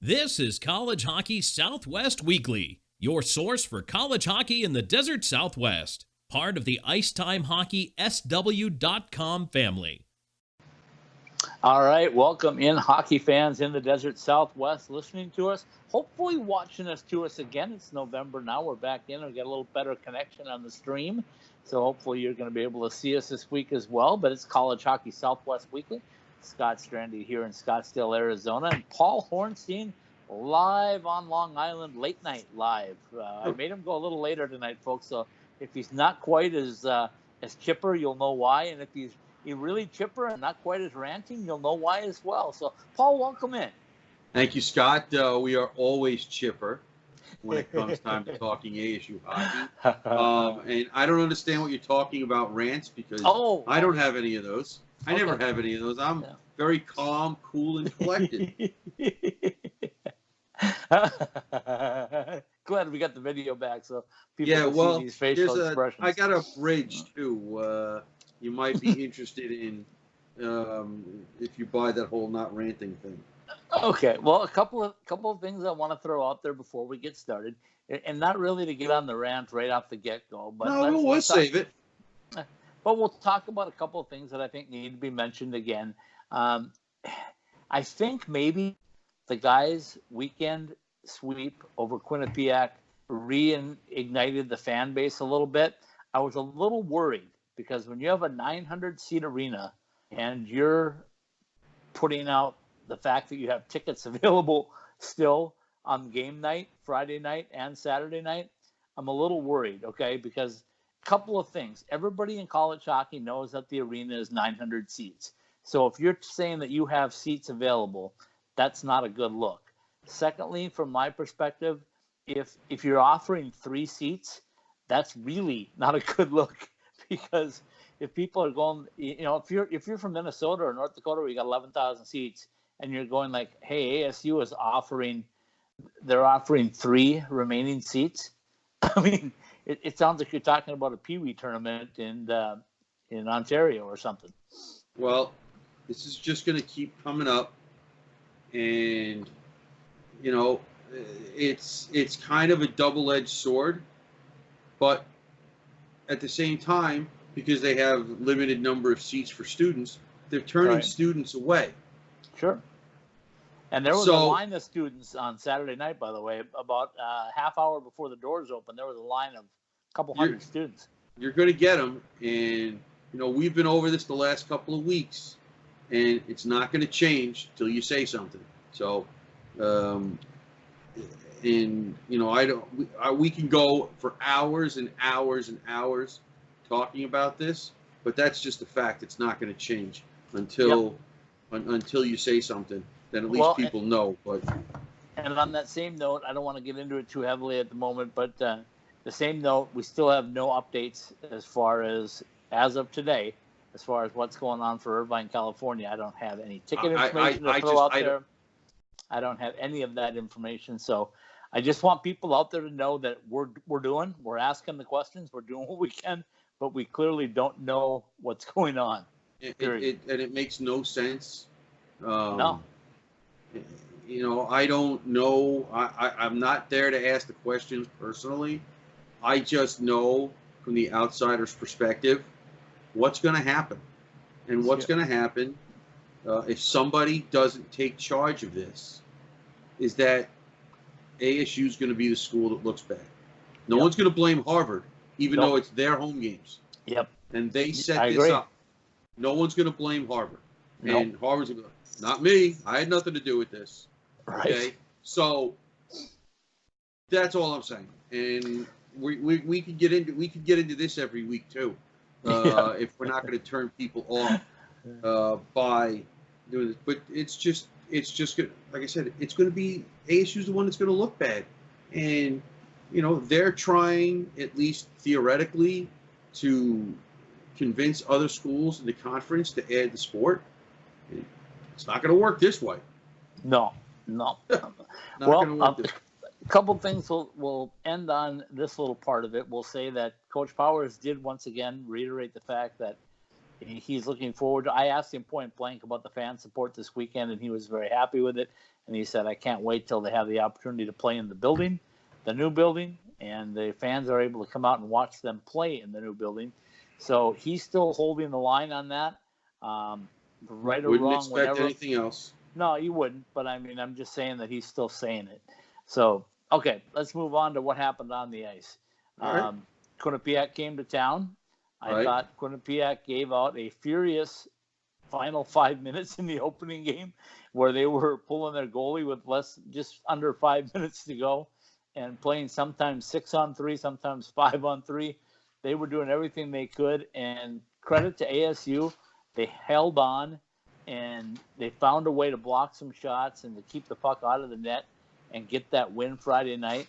This is College Hockey Southwest Weekly, your source for college hockey in the Desert Southwest, part of the IcetimeHockeySW.com family. All right, welcome in hockey fans in the Desert Southwest listening to us, hopefully watching us again. It's November now. We're back in. We got a little better connection on the stream, so hopefully you're going to be able to see us this week as well. But it's College Hockey Southwest Weekly. Scott Strande here in Scottsdale, Arizona, and Paul Hornstein live on Long Island, late night live. I made him go a little later tonight, folks, so if he's not quite as chipper, you'll know why, and if he's really chipper and not quite as ranting, you'll know why as well. So, Paul, welcome in. Thank you, Scott. We are always chipper when it comes time to talking ASU hockey. And I don't understand what you're talking about rants because I don't have any of those. I never have any of those. I'm very calm, cool, and collected. Glad we got the video back so people can see these facial expressions. I got a bridge, too. You might be interested in if you buy that whole not ranting thing. Okay, well, a couple of things I want to throw out there before we get started, and not really to get on the rant right off the get-go. But we'll save it. But we'll talk about a couple of things that I think need to be mentioned again. I think maybe the guys' weekend sweep over Quinnipiac reignited the fan base a little bit. I was a little worried because when you have a 900-seat arena and you're putting out the fact that you have tickets available still on game night, Friday night, and Saturday night, I'm a little worried, okay? Because a couple of things. Everybody in college hockey knows that the arena is 900 seats. So if you're saying that you have seats available, that's not a good look. Secondly, from my perspective, if you're offering 3 seats, that's really not a good look. Because if people are going, if you're from Minnesota or North Dakota where you got 11,000 seats and you're going like, hey, ASU is offering 3 remaining seats. I mean, it sounds like you're talking about a Pee Wee tournament in Ontario or something. Well, this is just going to keep coming up, and it's kind of a double-edged sword, but at the same time, because they have limited number of seats for students, they're turning students away. Sure. And there was a line of students on Saturday night, by the way, about a half hour before the doors opened. There was a line of a couple hundred students. You're going to get them, and we've been over this the last couple of weeks, and it's not going to change till you say something. So, we can go for hours and hours and hours talking about this, but that's just a fact. It's not going to change until you say something. Then at least people know. But and on that same note, I don't want to get into it too heavily at the moment, but the same note, we still have no updates as of today, as far as what's going on for Irvine, California. I don't have any ticket information to throw out there. I don't have any of that information, so I just want people out there to know that we're asking the questions, we're doing what we can, but we clearly don't know what's going on. It makes no sense. No. I don't know. I'm not there to ask the questions personally. I just know from the outsider's perspective what's going to happen. And what's going to happen if somebody doesn't take charge of this is that ASU is going to be the school that looks bad. No one's going to blame Harvard, even though it's their home games. Yep. And they set this up. No one's going to blame Harvard. And Harvard's going to go, not me. I had nothing to do with this. Right. Okay? So that's all I'm saying. And we could get into this every week too. If we're not going to turn people off by doing this. But it's just good. Like I said, it's going to be ASU's the one that's going to look bad. And they're trying, at least theoretically, to convince other schools in the conference to add the sport. It's not going to work this way. No. Well, a couple things we'll end on this little part of it. We'll say that Coach Powers did once again reiterate the fact that he's looking forward to. I asked him point blank about the fan support this weekend, and he was very happy with it. and he said, I can't wait till they have the opportunity to play in the building, the new building, and the fans are able to come out and watch them play in the new building. So he's still holding the line on that. Right or Wouldn't wrong, expect whatever. anything else. No, you wouldn't. But I mean, I'm just saying that he's still saying it. So, okay, let's move on to what happened on the ice. All right. Quinnipiac came to town. I thought Quinnipiac gave out a furious final 5 minutes in the opening game where they were pulling their goalie with just under 5 minutes to go and playing sometimes 6-on-3, sometimes 5-on-3. They were doing everything they could, and credit to ASU. They held on, and they found a way to block some shots and to keep the puck out of the net and get that win Friday night.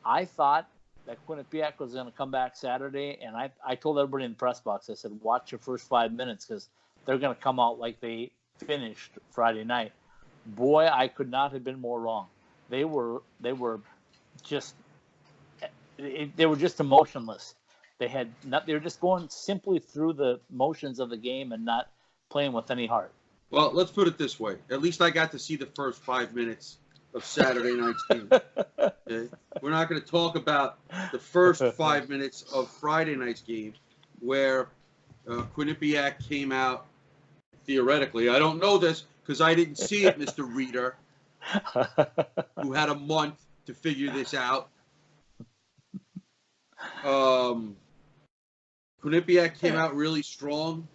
I thought that Quinnipiac was going to come back Saturday, and I told everybody in the press box, I said, watch your first 5 minutes because they're going to come out like they finished Friday night. Boy, I could not have been more wrong. They were just emotionless. They were just going simply through the motions of the game and not playing with any heart. Well, let's put it this way. At least I got to see the first 5 minutes of Saturday night's game. Okay? We're not going to talk about the first 5 minutes of Friday night's game where Quinnipiac came out, theoretically. I don't know this because I didn't see it, Mr. Reader, who had a month to figure this out. Quinnipiac came out really strong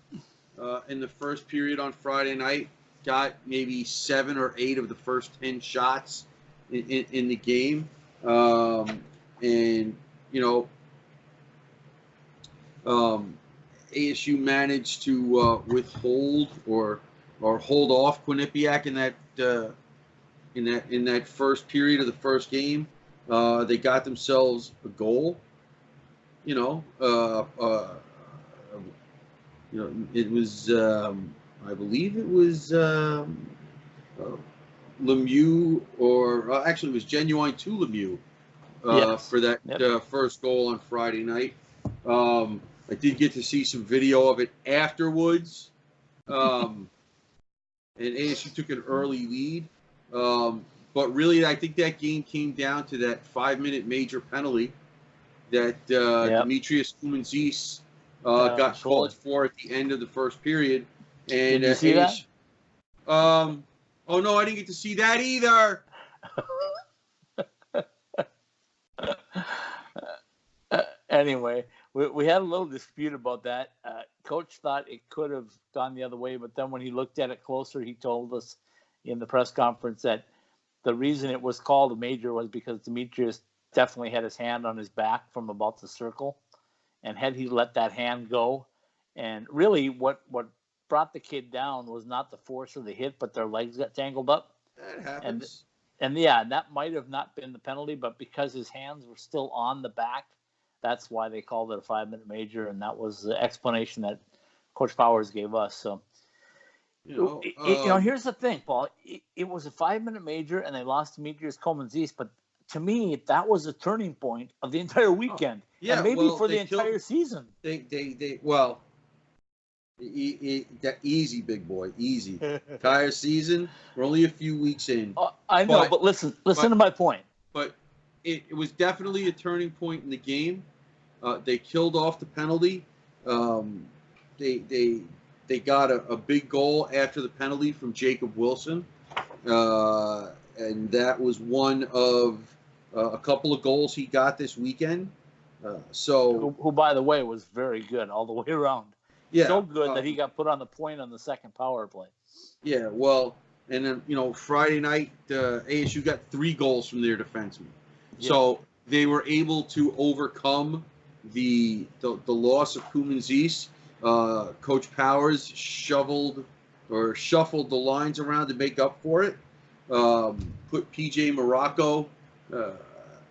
in the first period on Friday night. Got maybe 7 or 8 of the first 10 shots in the game. And, ASU managed to withhold or hold off Quinnipiac in that first period of the first game. They got themselves a goal. It was I believe it was Lemieux, or actually it was Genuine to Lemieux for that first goal on Friday night. I did get to see some video of it afterwards, and ASU took an early lead. But really, I think that game came down to that 5-minute major penalty that Demetrius Kumanzis got called for at the end of the first period. And did you see that? Oh no, I didn't get to see that either. Anyway, we had a little dispute about that. Coach thought it could have gone the other way, but then when he looked at it closer, he told us in the press conference that the reason it was called a major was because Demetrius definitely had his hand on his back from about the circle, and had he let that hand go, and really what brought the kid down was not the force of the hit, but their legs got tangled up. That happens. And that might have not been the penalty, but because his hands were still on the back, that's why they called it a 5-minute major, and that was the explanation that Coach Powers gave us. So, here's the thing, Paul. It was a 5-minute major, and they lost Demetrius Komenzies, but to me, that was a turning point of the entire weekend, and maybe for the entire season. Easy, big boy, easy. Entire season, we're only a few weeks in. I know, but listen to my point. But it was definitely a turning point in the game. They killed off the penalty. They got a big goal after the penalty from Jacob Wilson, and that was one of a couple of goals he got this weekend. Who, by the way, was very good all the way around. Yeah, so good that he got put on the point on the second power play. Yeah, well, and then Friday night ASU got 3 goals from their defensemen, so they were able to overcome the loss of Kumanzis. Coach Powers shuffled the lines around to make up for it. Put PJ Marrocco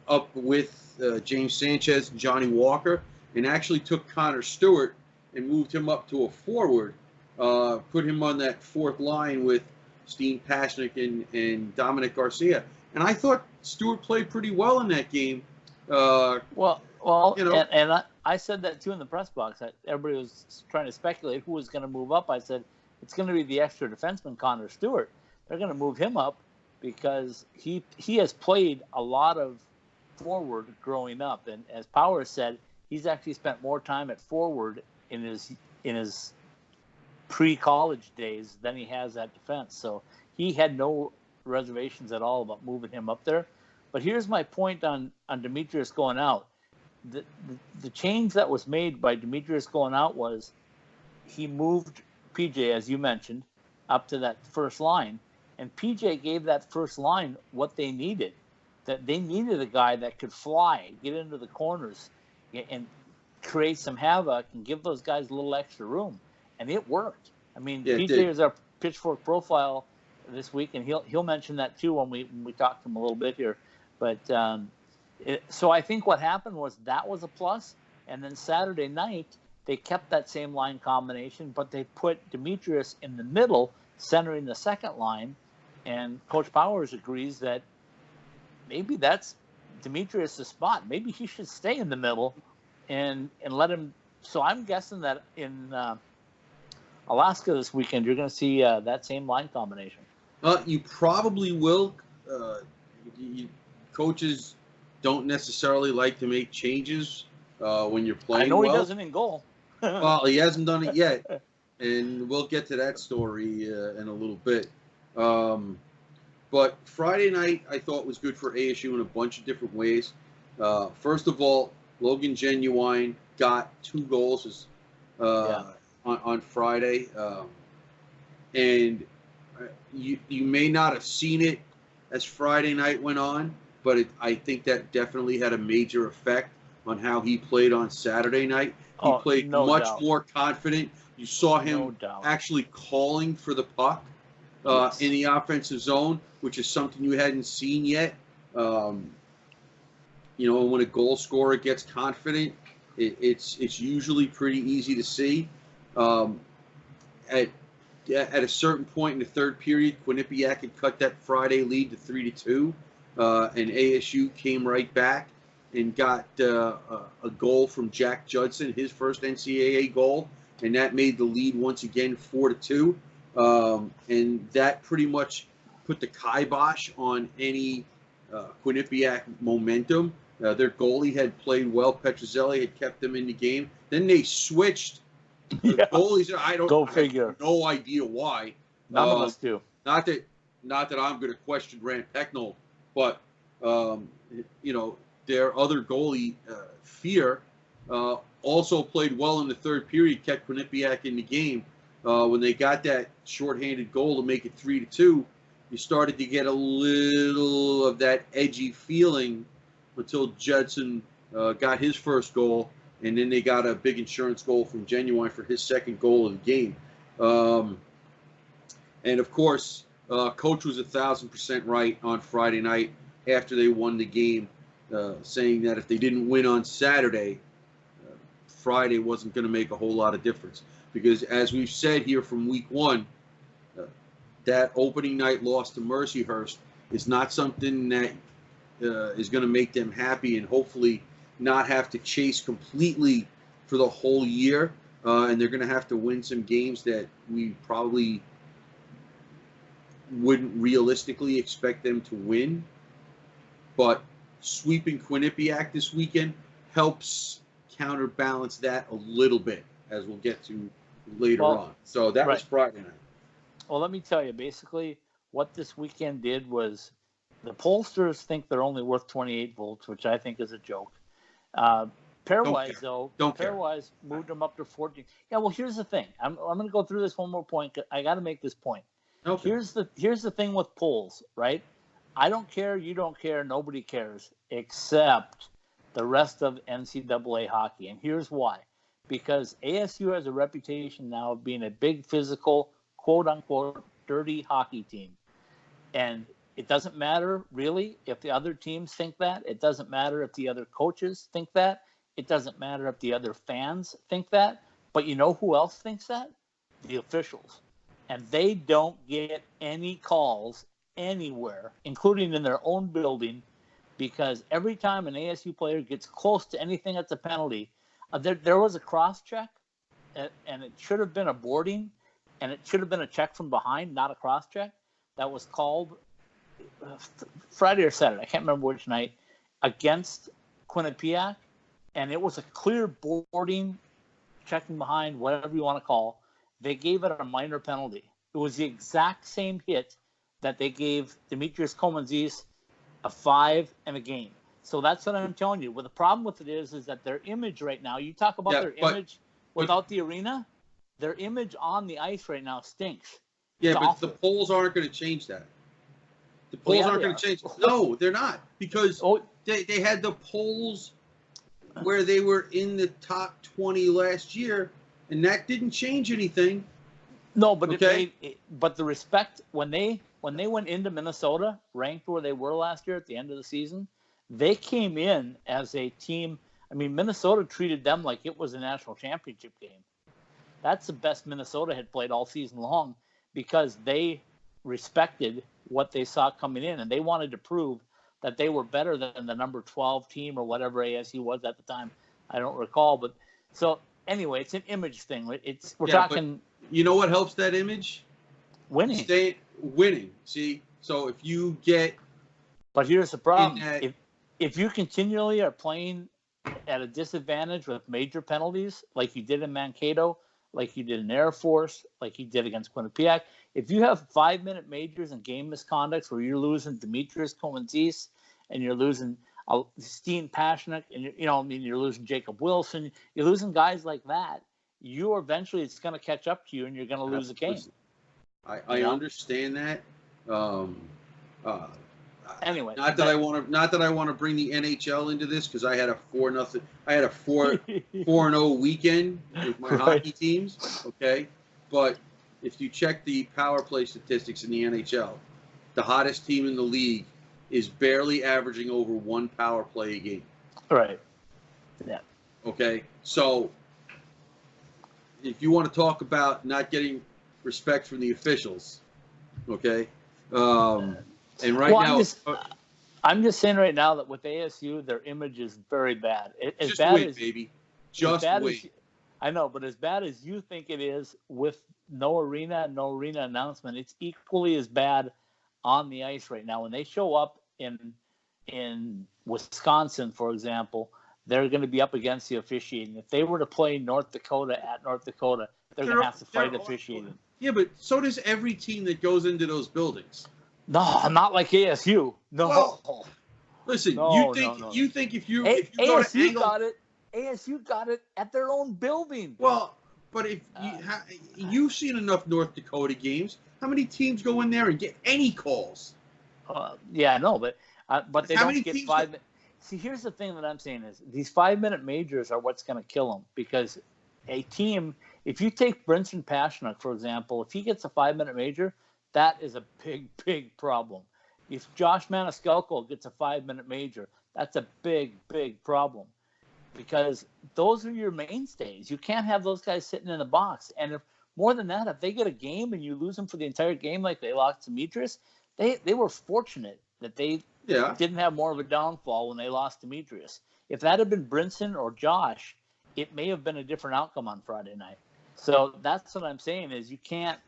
up with James Sanchez and Johnny Walker, and actually took Connor Stewart and moved him up to a forward, put him on that fourth line with Steen Pasnick and Dominic Garcia. And I thought Stewart played pretty well in that game. And I said that too in the press box. Everybody was trying to speculate who was going to move up. I said, it's going to be the extra defenseman, Connor Stewart. They're going to move him up. because he has played a lot of forward growing up, and as Power said, he's actually spent more time at forward in his pre-college days than he has at defense. So he had no reservations at all about moving him up there. But here's my point on Demetrius going out. The change that was made by Demetrius going out was he moved PJ, as you mentioned, up to that first line. And PJ gave that first line what they needed. That they needed a guy that could fly, get into the corners, and create some havoc and give those guys a little extra room. And it worked. I mean, Yeah, PJ is our Pitchfork profile this week, and he'll mention that too when we talk to him a little bit here. But so I think what happened was that was a plus. And then Saturday night, they kept that same line combination, but they put Demetrius in the middle, centering the second line. And Coach Powers agrees that maybe that's Demetrius' spot. Maybe he should stay in the middle and let him. So I'm guessing that in Alaska this weekend, you're going to see that same line combination. You probably will. Coaches don't necessarily like to make changes when you're playing. I know well. He doesn't in goal. Well, he hasn't done it yet, and we'll get to that story in a little bit. But Friday night, I thought was good for ASU in a bunch of different ways. First of all, Logan Genuine got 2 goals on Friday, and you may not have seen it as Friday night went on, but I think that definitely had a major effect on how he played on Saturday night. He played much more confident. You saw him actually calling for the puck in the offensive zone, which is something you hadn't seen yet. When a goal scorer gets confident, it's usually pretty easy to see. At a certain point in the third period, Quinnipiac had cut that Friday lead to 3-2, and ASU came right back and got a goal from Jack Judson, his first NCAA goal, and that made the lead once again 4-2. And that pretty much put the kibosh on any Quinnipiac momentum. Their goalie had played well. Petrozelli had kept them in the game. Then they switched the goalies. I have no idea why. None of us do. Not that I'm going to question Grant Pecknold, but their other goalie, Fear, also played well in the third period, kept Quinnipiac in the game. When they got that shorthanded goal to make it 3-2, you started to get a little of that edgy feeling until Judson got his first goal, and then they got a big insurance goal from Genuine for his second goal of the game. And of course, Coach was 1,000% right on Friday night after they won the game, saying that if they didn't win on Saturday, Friday wasn't going to make a whole lot of difference. Because as we've said here from week 1, that opening night loss to Mercyhurst is not something that is going to make them happy and hopefully not have to chase completely for the whole year. And they're going to have to win some games that we probably wouldn't realistically expect them to win. But sweeping Quinnipiac this weekend helps counterbalance that a little bit, as we'll get to later on. So that was Friday night. Well, let me tell you, basically what this weekend did was the pollsters think they're only worth 28 votes, which I think is a joke. Pairwise, though, Pairwise moved them up to 14. Yeah, well, here's the thing. I'm going to go through this one more point. I got to make this point. Okay. Here's the thing with polls, right? I don't care. You don't care. Nobody cares except the rest of NCAA hockey. And here's why. Because ASU has a reputation now of being a big physical, quote-unquote, dirty hockey team. And it doesn't matter, really, if the other teams think that. It doesn't matter if the other coaches think that. It doesn't matter if the other fans think that. But you know who else thinks that? The officials. And they don't get any calls anywhere, including in their own building, because every time an ASU player gets close to anything that's a penalty, there was a cross-check, and it should have been a boarding, and it should have been a check from behind, not a cross-check, that was called Friday or Saturday, I can't remember which night, against Quinnipiac, and it was a clear boarding, checking behind, whatever you want to call. They gave it a minor penalty. It was the exact same hit that they gave Demetrius Komanzis a 5 and a game. So that's what I'm telling you. Well, the problem with it is that their image right now, you talk about their image without the arena, their image on the ice right now stinks. Yeah, It's but awful. the polls aren't going to change that. The polls aren't going to change. No, they're not, because they had the polls where they were in the top 20 last year, and that didn't change anything. No, but but the respect when they went into Minnesota, ranked where they were last year at the end of the season, they came in as a team. I mean, Minnesota treated them like it was a national championship game. That's the best Minnesota had played all season long, because they respected what they saw coming in, and they wanted to prove that they were better than the number 12 team or whatever ASU was at the time. I don't recall, but so anyway, it's an image thing. We're talking. You know what helps that image? Winning. Winning. See, so if you get. But here's the problem: if you continually are playing at a disadvantage with major penalties, like you did in Mankato, like you did in Air Force, like you did against Quinnipiac, if you have 5-minute majors and game misconducts where you're losing Demetrius Komanzis and you're losing Steen Pasechnik, and you're losing Jacob Wilson, you're losing guys like that, you eventually it's going to catch up to you and you're going to lose a game. I understand that. Anyway, not that I want to bring the NHL into this, because I had a 4-0 weekend with my hockey teams. Okay, but if you check the power play statistics in the NHL, the hottest team in the league is barely averaging over 1 power play a game. Right. Yeah. Okay, so if you want to talk about not getting respect from the officials, okay, and right now, I'm just saying right now that with ASU, their image is very bad. Just wait. I know, but as bad as you think it is with no arena announcement, it's equally as bad on the ice right now. When they show up in Wisconsin, for example, they're going to be up against the officiating. If they were to play North Dakota at North Dakota, they're going to have to fight officiating. Yeah, but so does every team that goes into those buildings. No, not like ASU. No. Well, listen, you think if you go to Angle, ASU got it at their own building. Well, but if you've seen enough North Dakota games, how many teams go in there and get any calls? Yeah, no, but they don't get 5 minutes. See, here's the thing that I'm saying is these 5-minute majors are what's going to kill them, because a team, if you take Brinson Pasechnik, for example, if he gets a 5-minute major, that is a big, big problem. If Josh Maniscalco gets a 5-minute major, that's a big, big problem, because those are your mainstays. You can't have those guys sitting in the box. And if more than that, if they get a game and you lose them for the entire game like they lost to Demetrius, they were fortunate that they didn't have more of a downfall when they lost Demetrius. If that had been Brinson or Josh, it may have been a different outcome on Friday night. So that's what I'm saying is you can't,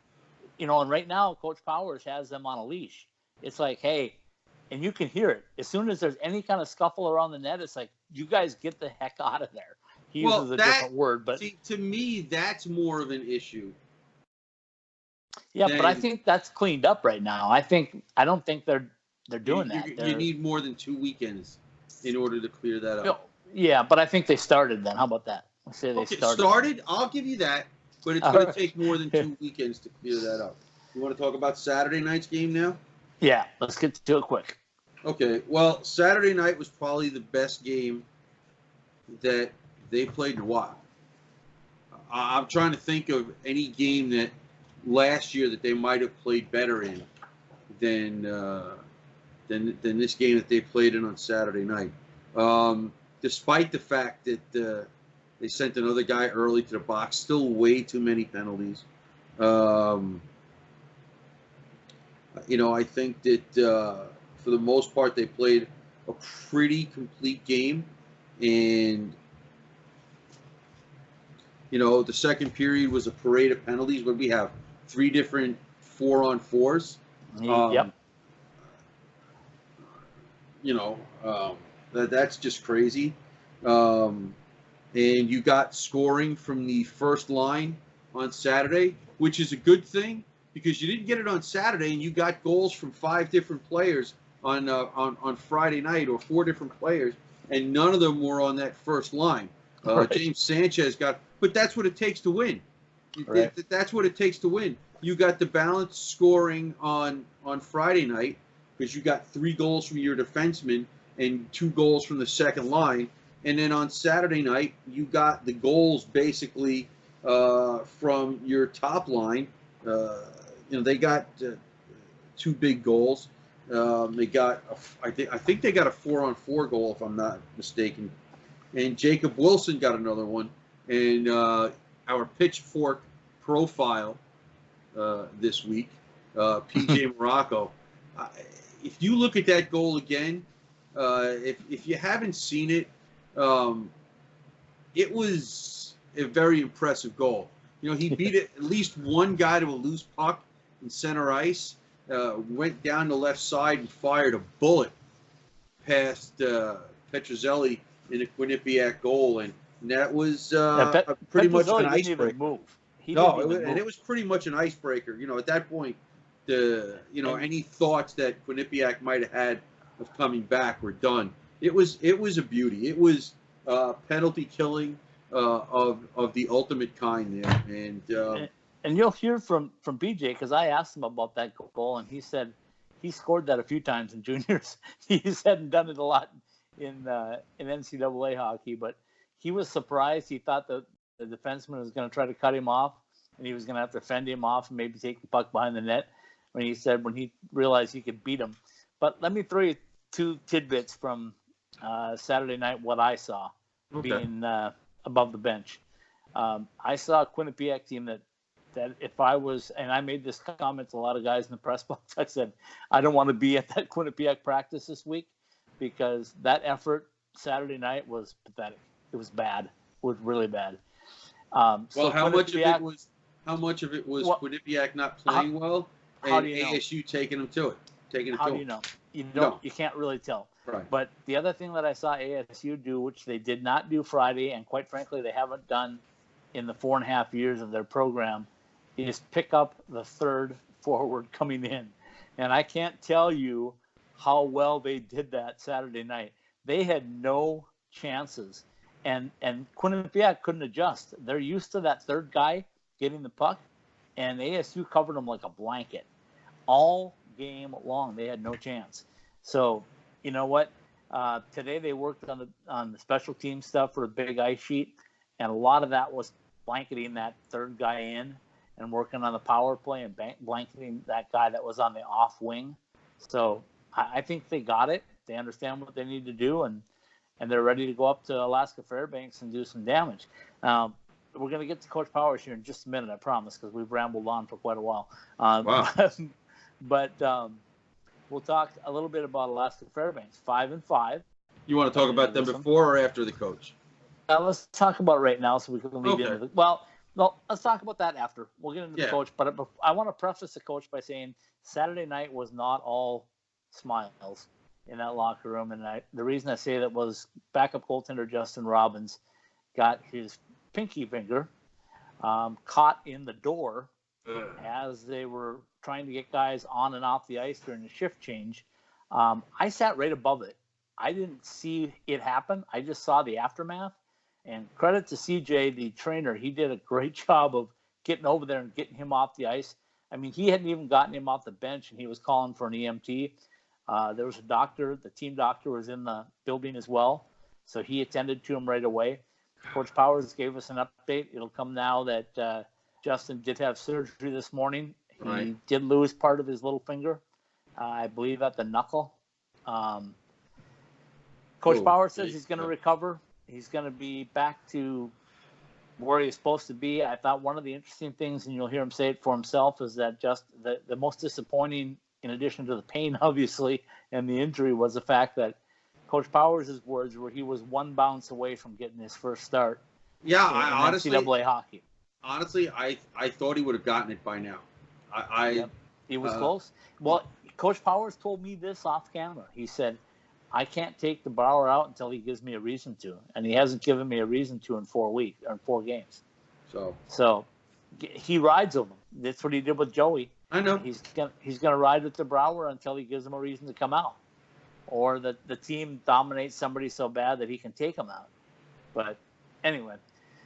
and right now Coach Powers has them on a leash. It's like, hey, and you can hear it. As soon as there's any kind of scuffle around the net, it's like, you guys get the heck out of there. He uses a different word, but see, to me, that's more of an issue. Yeah, but I think that's cleaned up right now. I don't think they're doing that. You need more than 2 weekends in order to clear that up. Yeah, but I think they started then. How about that? Let's say they started. I'll give you that, but it's going to take more than 2 weekends to clear that up. You want to talk about Saturday night's game now? Yeah, let's get to it quick. Okay, well, Saturday night was probably the best game that they played in a while. I'm trying to think of any game that last year that they might have played better in than this game that they played in on Saturday night. Despite the fact that they sent another guy early to the box, still way too many penalties. I think that for the most part they played a pretty complete game, and the second period was a parade of penalties. But we have 3 different 4-on-4s. Yep. you know, that's just crazy. Um, and you got scoring from the first line on Saturday, which is a good thing because you didn't get it on Saturday, and you got goals from 5 different players on Friday night, or 4 different players, and none of them were on that first line. Right. James Sanchez but that's what it takes to win. Right. That's what it takes to win. You got the balanced scoring on Friday night because you got 3 goals from your defenseman and 2 goals from the second line. And then on Saturday night, you got the goals basically from your top line. They got 2 big goals. They got, I think they got a 4-on-4 goal, if I'm not mistaken. And Jacob Wilson got another one. And our Pitchfork profile this week, PJ Marrocco. If you look at that goal again, if you haven't seen it, it was a very impressive goal. He beat at least one guy to a loose puck in center ice, went down the left side and fired a bullet past Petrozelli in a Quinnipiac goal, and that was pretty much an icebreaker. And it was pretty much an icebreaker. At that point, any thoughts that Quinnipiac might have had of coming back were done. It was a beauty. It was penalty killing of the ultimate kind there, and you'll hear from BJ, because I asked him about that goal, and he said he scored that a few times in juniors. He hadn't done it a lot in NCAA hockey, but he was surprised. He thought that the defenseman was going to try to cut him off, and he was going to have to fend him off and maybe take the puck behind the net. When he realized he could beat him. But let me throw you 2 tidbits from Saturday night, what I saw being above the bench. I saw a Quinnipiac team that if I was, and I made this comment to a lot of guys in the press box, I said, I don't want to be at that Quinnipiac practice this week, because that effort Saturday night was pathetic. It was bad. It was really bad. How much of it was Quinnipiac not playing well, and ASU taking them to it? How do you know? You can't really tell. Right. But the other thing that I saw ASU do, which they did not do Friday, and quite frankly they haven't done in the 4.5 years of their program, is pick up the third forward coming in. And I can't tell you how well they did that Saturday night. They had no chances. And Quinnipiac couldn't adjust. They're used to that third guy getting the puck, and ASU covered them like a blanket. All game long, they had no chance. So, you know what? Today they worked on the special team stuff for a big ice sheet, and a lot of that was blanketing that third guy in and working on the power play and blanketing that guy that was on the off wing. So I think they got it. They understand what they need to do, and they're ready to go up to Alaska Fairbanks and do some damage. We're going to get to Coach Powers here in just a minute, I promise, because we've rambled on for quite a while. Wow. But we'll talk a little bit about Alaska Fairbanks, 5-5. You want to talk about them before or after the coach? Let's talk about right now, so we can lead into the. Well, let's talk about that after. We'll get into the coach, but I want to preface the coach by saying Saturday night was not all smiles in that locker room, and the reason I say that was backup goaltender Justin Robbins got his pinky finger caught in the door as they were trying to get guys on and off the ice during the shift change. I sat right above it. I didn't see it happen. I just saw the aftermath. And credit to CJ, the trainer. He did a great job of getting over there and getting him off the ice. I mean, he hadn't even gotten him off the bench, and he was calling for an EMT. There was a doctor. The team doctor was in the building as well, so he attended to him right away. Coach Powers gave us an update. It'll come now that Justin did have surgery this morning. He did lose part of his little finger, I believe at the knuckle. Coach Powers says he's going to recover. He's going to be back to where he's supposed to be. I thought one of the interesting things, and you'll hear him say it for himself, is that just the most disappointing, in addition to the pain, obviously, and the injury, was the fact that Coach Powers' words were he was one bounce away from getting his first start in NCAA hockey. Honestly, I thought he would have gotten it by now. He was close. Well, Coach Powers told me this off camera. He said, I can't take the Bauer out until he gives me a reason to, and he hasn't given me a reason to in 4 weeks or in 4 games. So he rides with him. That's what he did with Joey. I know. He's gonna ride with the Bauer until he gives him a reason to come out, or the team dominates somebody so bad that he can take them out. But anyway,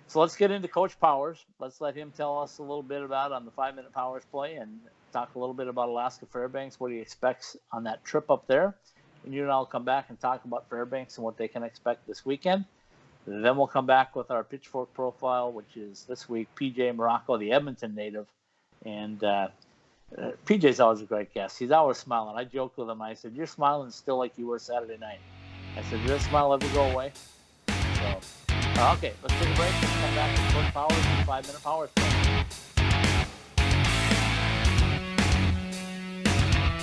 so let's get into Coach Powers. Let's let him tell us a little bit about on the 5-minute Powers play and talk a little bit about Alaska Fairbanks, what he expects on that trip up there. And you and I'll come back and talk about Fairbanks and what they can expect this weekend. Then we'll come back with our Pitchfork profile, which is this week PJ Marrocco, the Edmonton native. And PJ's always a great guest. He's always smiling. I joked with him. I said, "You're smiling still like you were Saturday night." I said, "Did that smile ever go away?" So, okay, let's take a break and come back to Coach Powers and 5-minute Powers play.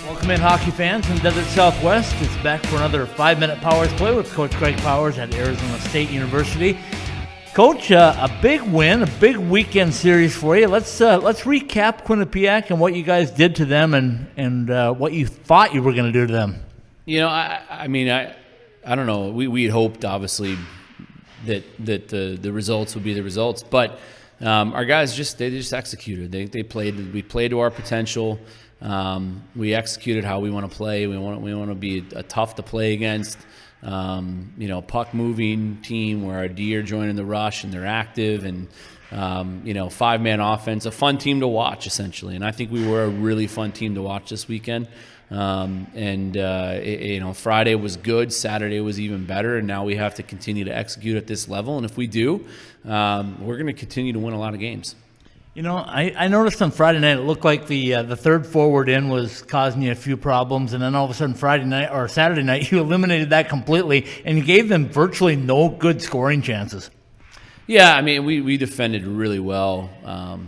Welcome in, hockey fans in Desert Southwest. It's back for another 5-minute Powers play with Coach Greg Powers at Arizona State University. Coach, a big win, a big weekend series for you. Let's recap Quinnipiac and what you guys did to them and what you thought you were going to do to them. You know, I mean, I don't know. We had hoped, obviously, that the results would be the results, but our guys just executed. We played to our potential. We executed how we want to play. We want to be a tough to play against. Puck moving team where our D are joining the rush and they're active and 5-man offense, a fun team to watch essentially. And I think we were a really fun team to watch this weekend. Friday was good, Saturday was even better, and now we have to continue to execute at this level. And if we do, we're going to continue to win a lot of games. You know, I noticed on Friday night it looked like the third forward in was causing you a few problems, and then all of a sudden Saturday night you eliminated that completely, and you gave them virtually no good scoring chances. Yeah, I mean we defended really well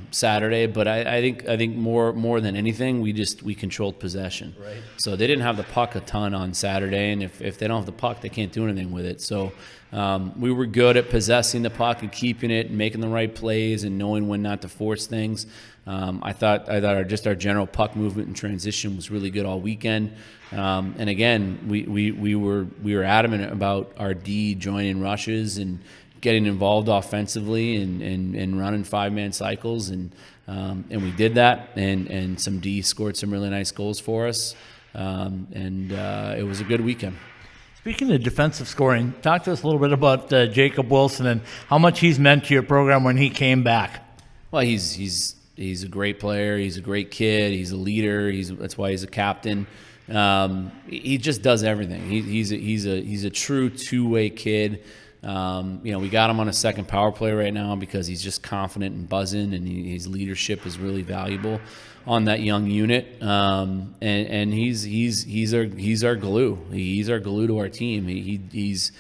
Saturday, but I think more than anything we controlled possession. Right. So they didn't have the puck a ton on Saturday, and if they don't have the puck, they can't do anything with it. So we were good at possessing the puck and keeping it and making the right plays and knowing when not to force things. I thought our general puck movement and transition was really good all weekend. And again, we were adamant about our D joining rushes and getting involved offensively and running 5-man cycles, and we did that, and some D scored some really nice goals for us, and it was a good weekend. Speaking of defensive scoring, talk to us a little bit about Jacob Wilson and how much he's meant to your program when he came back. Well, he's a great player. He's a great kid. He's a leader. That's why he's a captain. He just does everything. He's a true two-way kid. We got him on a second power play right now because he's just confident and buzzing, and his leadership is really valuable on that young unit. And he's our glue. He's our glue to our team. He's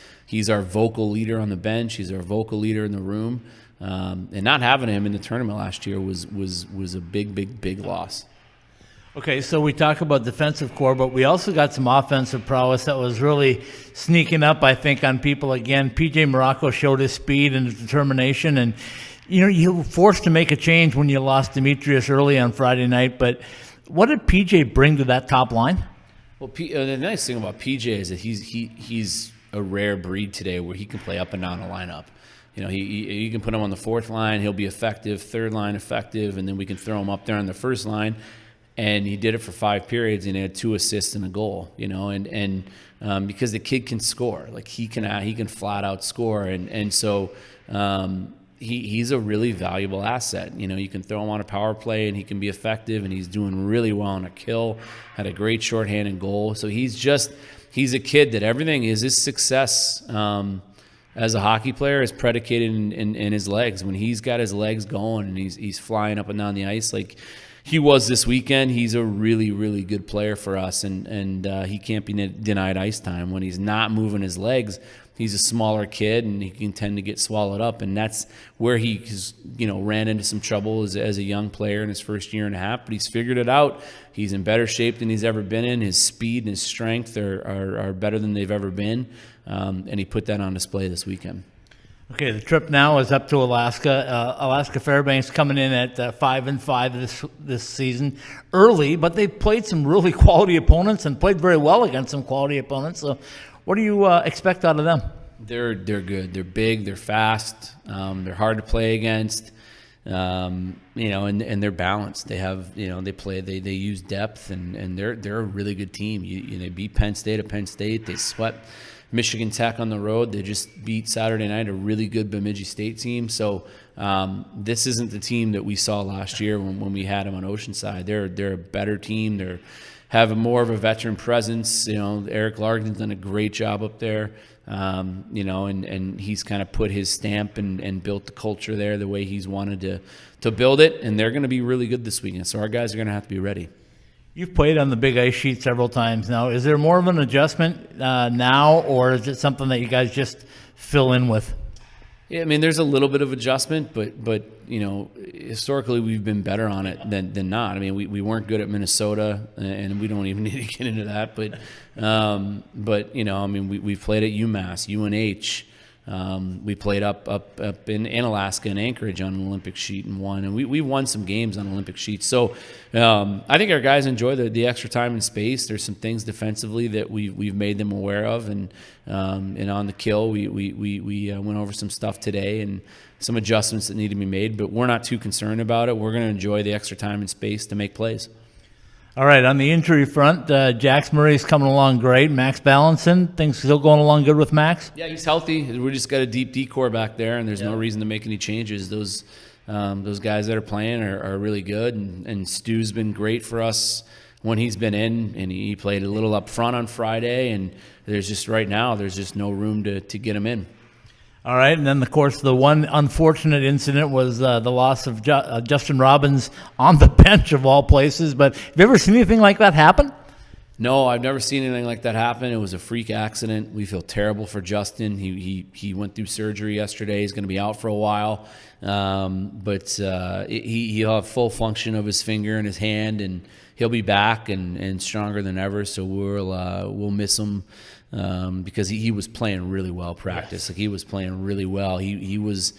our vocal leader on the bench. He's our vocal leader in the room. And not having him in the tournament last year was a big loss. Okay, so we talk about defensive core, but we also got some offensive prowess that was really sneaking up, I think, on people again. PJ Marrocco showed his speed and his determination, and you were forced to make a change when you lost Demetrius early on Friday night, but what did PJ bring to that top line? Well, the nice thing about PJ is that he's a rare breed today where he can play up and down the lineup. You can put him on the fourth line, he'll be effective, third line effective, and then we can throw him up there on the first line. And he did it for 5 periods, and he had 2 assists and a goal. Because the kid can score, like he can flat out score, and so he's a really valuable asset. You can throw him on a power play, and he can be effective, and he's doing really well on a kill. Had a great shorthanded goal, so he's a kid that everything is his success as a hockey player is predicated in his legs. When he's got his legs going and he's flying up and down the ice like he was this weekend, he's a really, really good player for us, and he can't be denied ice time. When he's not moving his legs, he's a smaller kid, and he can tend to get swallowed up, and that's where he ran into some trouble as a young player in his first year and a half, but he's figured it out. He's in better shape than he's ever been in. His speed and his strength are better than they've ever been, and he put that on display this weekend. Okay, the trip now is up to Alaska. Alaska Fairbanks coming in at 5-5 this season, early, but they played some really quality opponents and played very well against some quality opponents. So, What do you expect out of them? They're good. They're big. They're fast. They're hard to play against. And they're balanced. They have, they use depth, and they're a really good team. They beat Penn State at Penn State. They swept Michigan Tech on the road. They just beat Saturday night a really good Bemidji State team. So this isn't the team that we saw last year when we had them on Oceanside. They're a better team. They're having more of a veteran presence. Eric Larkin's done a great job up there. And he's kind of put his stamp and built the culture there the way he's wanted to build it, and they're going to be really good this weekend. So our guys are going to have to be ready. You've played on the big ice sheet several times now. Is there more of an adjustment now, or is it something that you guys just fill in with? Yeah, I mean, there's a little bit of adjustment, but historically we've been better on it than not. I mean, we weren't good at Minnesota, and we don't even need to get into that. But we've played at UMass, UNH. We played up in Alaska and Anchorage on an Olympic sheet and won, and we won some games on Olympic sheets. So I think our guys enjoy the extra time and space. There's some things defensively that we've made them aware of, and on the kill we went over some stuff today and some adjustments that need to be made. But we're not too concerned about it. We're going to enjoy the extra time and space to make plays. All right, on the injury front, Jax Murray's coming along great. Max Ballinson, things still going along good with Max? Yeah, he's healthy. We just got a deep D-core back there, and there's no reason to make any changes. Those guys that are playing are really good, and Stu's been great for us when he's been in, and he played a little up front on Friday, and there's just no room to get him in. All right, and then, of course, the one unfortunate incident was the loss of Justin Robbins on the bench, of all places. But have you ever seen anything like that happen? No, I've never seen anything like that happen. It was a freak accident. We feel terrible for Justin. He went through surgery yesterday. He's going to be out for a while. But he'll have full function of his finger and his hand, and he'll be back and stronger than ever. So we'll miss him. Because he was playing really well practice. Yes. Like, he was playing really well. He was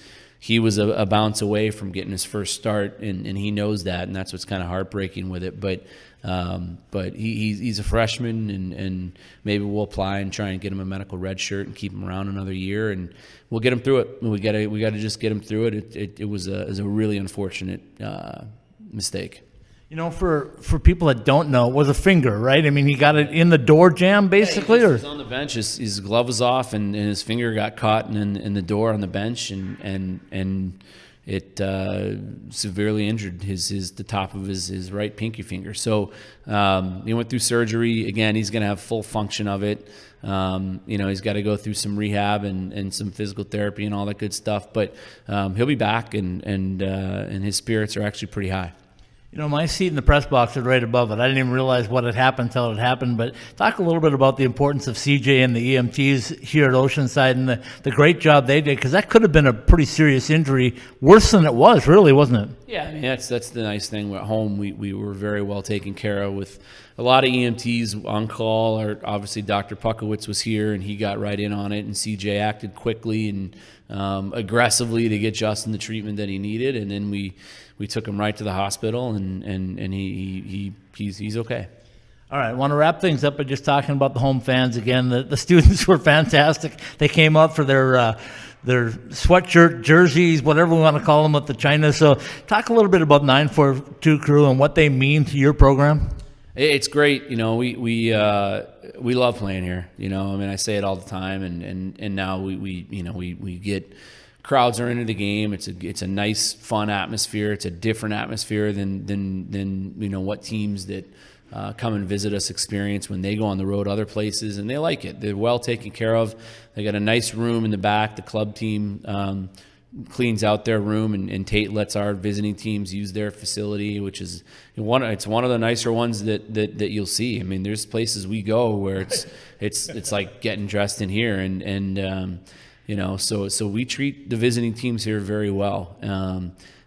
a bounce away from getting his first start, and he knows that, and that's what's kind of heartbreaking with it. But he's a freshman, and maybe we'll apply and try and get him a medical red shirt and keep him around another year, and we'll get him through it. We got to just get him through it. It was a really unfortunate mistake. For people that don't know, it was a finger, right? I mean, he got it in the door jam, basically? He was on the bench. His glove was off, and his finger got caught in the door on the bench, and it severely injured the top of his right pinky finger. So he went through surgery. Again, he's going to have full function of it. He's got to go through some rehab and some physical therapy and all that good stuff. But he'll be back, and his spirits are actually pretty high. My seat in the press box is right above it. I didn't even realize what had happened until it happened. But talk a little bit about the importance of CJ and the EMTs here at Oceanside and the great job they did, because that could have been a pretty serious injury, worse than it was, really, wasn't it? Yeah, I mean, that's the nice thing. At home, we were very well taken care of with a lot of EMTs on call. Obviously, Dr. Puckowitz was here, and he got right in on it, and CJ acted quickly and aggressively to get Justin the treatment that he needed, and then we took him right to the hospital, and he's okay. All right, I want to wrap things up by just talking about the home fans again. The students were fantastic. They came up for their sweatshirt, jerseys, whatever we want to call them, with the China. So talk a little bit about 942 Crew and what they mean to your program. It's great. We love playing here. I mean, I say it all the time, and now we get crowds are into the game. It's a nice, fun atmosphere. It's a different atmosphere than what teams that come and visit us experience when they go on the road other places, and they like it. They're well taken care of. They got a nice room in the back. The club team cleans out their room, and Tate lets our visiting teams use their facility, which is one of the nicer ones that you'll see. I mean, there's places we go where it's like getting dressed in here, and so we treat the visiting teams here very well,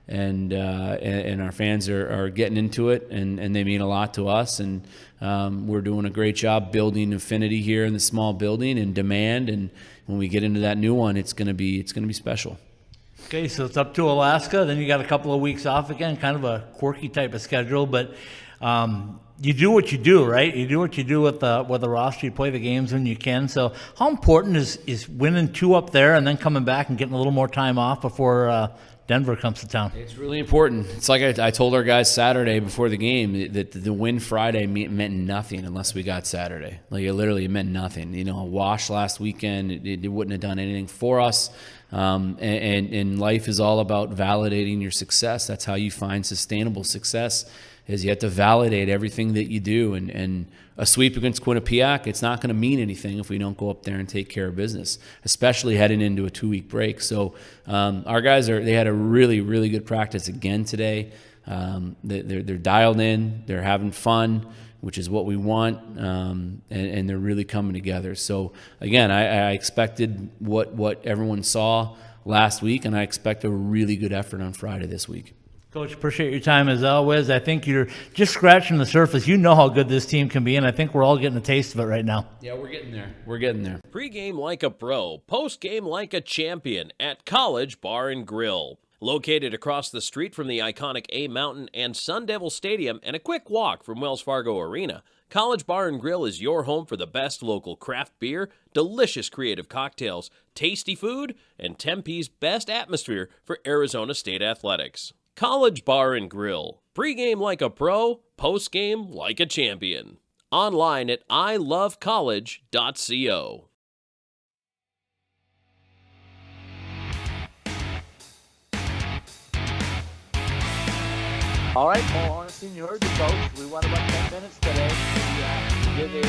and our fans are getting into it, and they mean a lot to us, and we're doing a great job building affinity here in the small building and demand, and when we get into that new one, it's gonna be special. Okay, so it's up to Alaska, then you got a couple of weeks off again, kind of a quirky type of schedule, but you do what you do, right? You do what you do with the roster. You play the games when you can. So how important is winning 2 up there and then coming back and getting a little more time off before Denver comes to town? It's really important. It's like I told our guys Saturday before the game that the win Friday meant nothing unless we got Saturday. Like it literally meant nothing. You know, a wash last weekend, it wouldn't have done anything for us. And life is all about validating your success. That's how you find sustainable success. Is you have to validate everything that you do. And a sweep against Quinnipiac, it's not going to mean anything if we don't go up there and take care of business, especially heading into a 2-week break. So our guys they had a really, really good practice again today. They're dialed in, they're having fun, which is what we want, and they're really coming together. So again, I expected what everyone saw last week, and I expect a really good effort on Friday this week. Coach, appreciate your time as always. I think you're just scratching the surface. You know how good this team can be, and I think we're all getting a taste of it right now. Yeah, we're getting there. We're getting there. Pre-game like a pro, post-game like a champion at College Bar and Grill. Located across the street from the iconic A Mountain and Sun Devil Stadium and a quick walk from Wells Fargo Arena, College Bar and Grill is your home for the best local craft beer, delicious creative cocktails, tasty food, and Tempe's best atmosphere for Arizona State athletics. College Bar and Grill. Pre-game like a pro, post-game like a champion. Online at ilovecollege.co. All right, Paul Hornstein, you heard the coach. We went about 10 minutes today. We did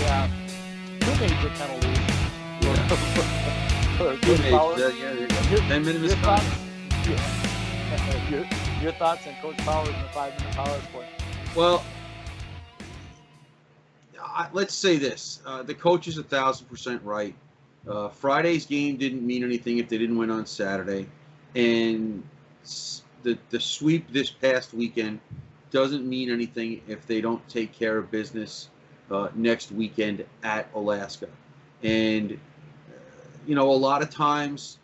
2 major penalties. For good power. 10 minutes. Your thoughts on Coach Powers and the 5-minute power play? Well, let's say this. The coach is 1,000% right. Friday's game didn't mean anything if they didn't win on Saturday. And the sweep this past weekend doesn't mean anything if they don't take care of business next weekend at Alaska. And, a lot of times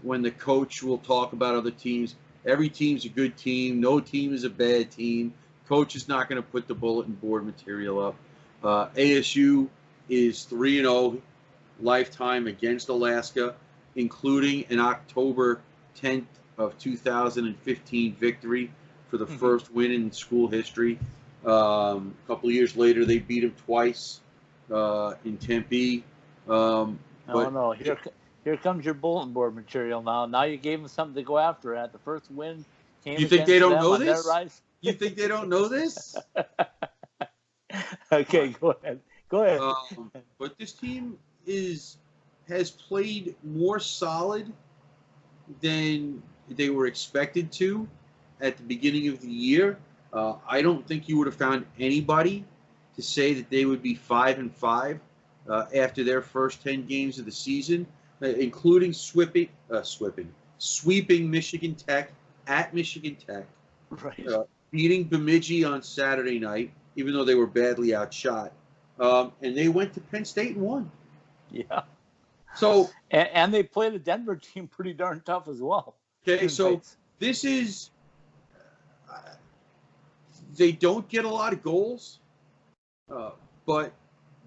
when the coach will talk about other teams, every team's a good team. No team is a bad team. Coach is not going to put the bulletin board material up. ASU is 3-0 lifetime against Alaska, including an October 10th of 2015 victory for the first win in school history. A couple of years later, they beat them twice in Tempe. No. Here comes your bulletin board material now. Now you gave them something to go after at. The first win came. You think they don't know this? You think they don't know this? Okay, go ahead. But this team has played more solid than they were expected to at the beginning of the year. I don't think you would have found anybody to say that they would be 5-5 after their first 10 games of the season, including sweeping Michigan Tech at Michigan Tech, Right. Beating Bemidji on Saturday night, even though they were badly outshot, and they went to Penn State and won. Yeah. So and they played a Denver team pretty darn tough as well. okay, so this is they don't get a lot of goals, but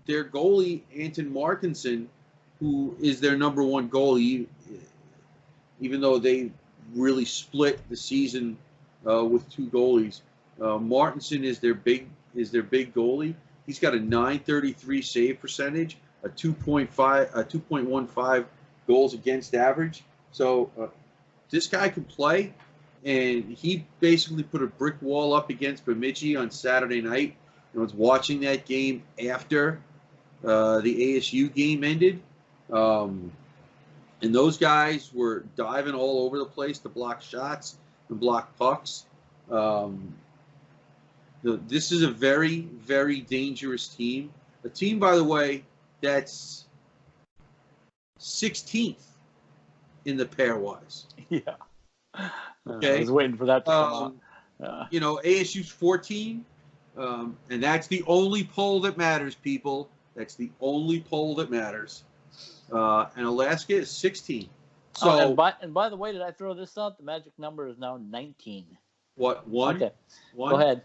their goalie Anton Martinson, who is their number one goalie, even though they really split the season with 2 goalies, Martinson is their big goalie. He's got a .933 save percentage, a 2.15 goals against average. So this guy can play, and he basically put a brick wall up against Bemidji on Saturday night. I was watching that game after the ASU game ended, and those guys were diving all over the place to block shots and block pucks. This is a very, very dangerous team. A team, by the way, that's 16th in the pairwise. Yeah. Okay. I was waiting for that to come on. ASU's 14, and that's the only poll that matters, people. That's the only poll that matters. And Alaska is 16. So, and by the way, did I throw this out? The magic number is now 19. what, one? Okay. One? Go ahead.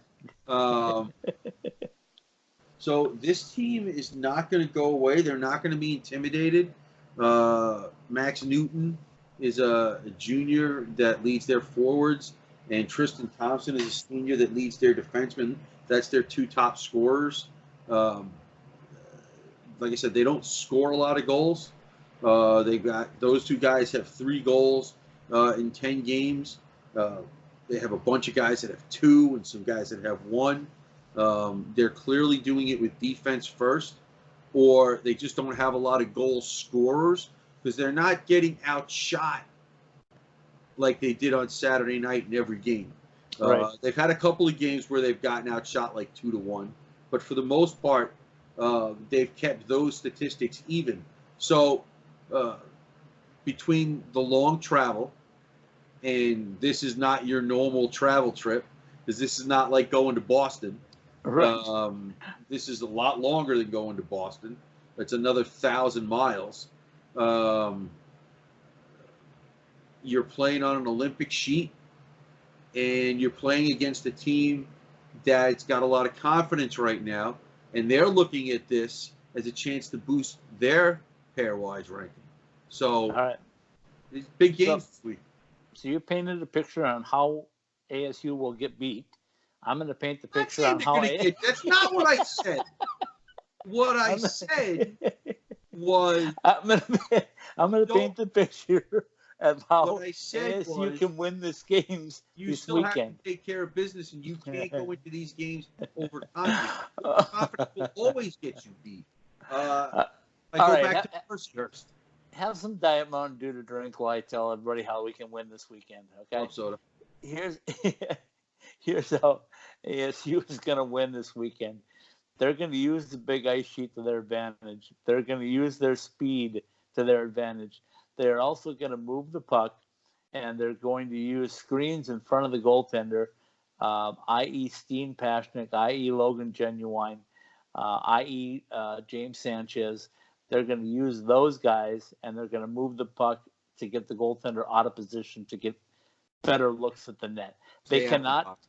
So this team is not going to go away. They're not going to be intimidated. Max Newton is a junior that leads their forwards, and Tristan Thompson is a senior that leads their defensemen. That's their two top scorers. Like I said, they don't score a lot of goals. They've got those two guys have 3 goals in 10 games. They have a bunch of guys that have 2 and some guys that have 1. They're clearly doing it with defense first, or they just don't have a lot of goal scorers because they're not getting outshot like they did on Saturday night in every game. Right. They've had a couple of games where they've gotten outshot like 2-1, but for the most part, they've kept those statistics even. So between the long travel, and this is not your normal travel trip, because this is not like going to Boston. Right. This is a lot longer than going to Boston. It's another 1,000 miles. You're playing on an Olympic sheet, and you're playing against a team that's got a lot of confidence right now, and they're looking at this as a chance to boost their pairwise ranking. So, All right. these big games this week. So you painted a picture on how ASU will get beat. I'm going to paint the picture on how. That's not what I said. What I said was. I'm going to paint the picture of how What I said ASU was, can win this games you this still weekend. have to take care of business, and you can't go into these games over time. Confidence will always get you beat. I go all right, back to first. Have some Diet Mountain Dew to drink while I tell everybody how we can win this weekend. Okay. Club soda. Here's how ASU is going to win this weekend. They're going to use the big ice sheet to their advantage. They're going to use their speed to their advantage. They're also going to move the puck, and they're going to use screens in front of the goaltender, i.e. Steen Pashnik, i.e. Logan Genuine, i.e. James Sanchez. They're going to use those guys, and they're going to move the puck to get the goaltender out of position to get better looks at the net. They cannot,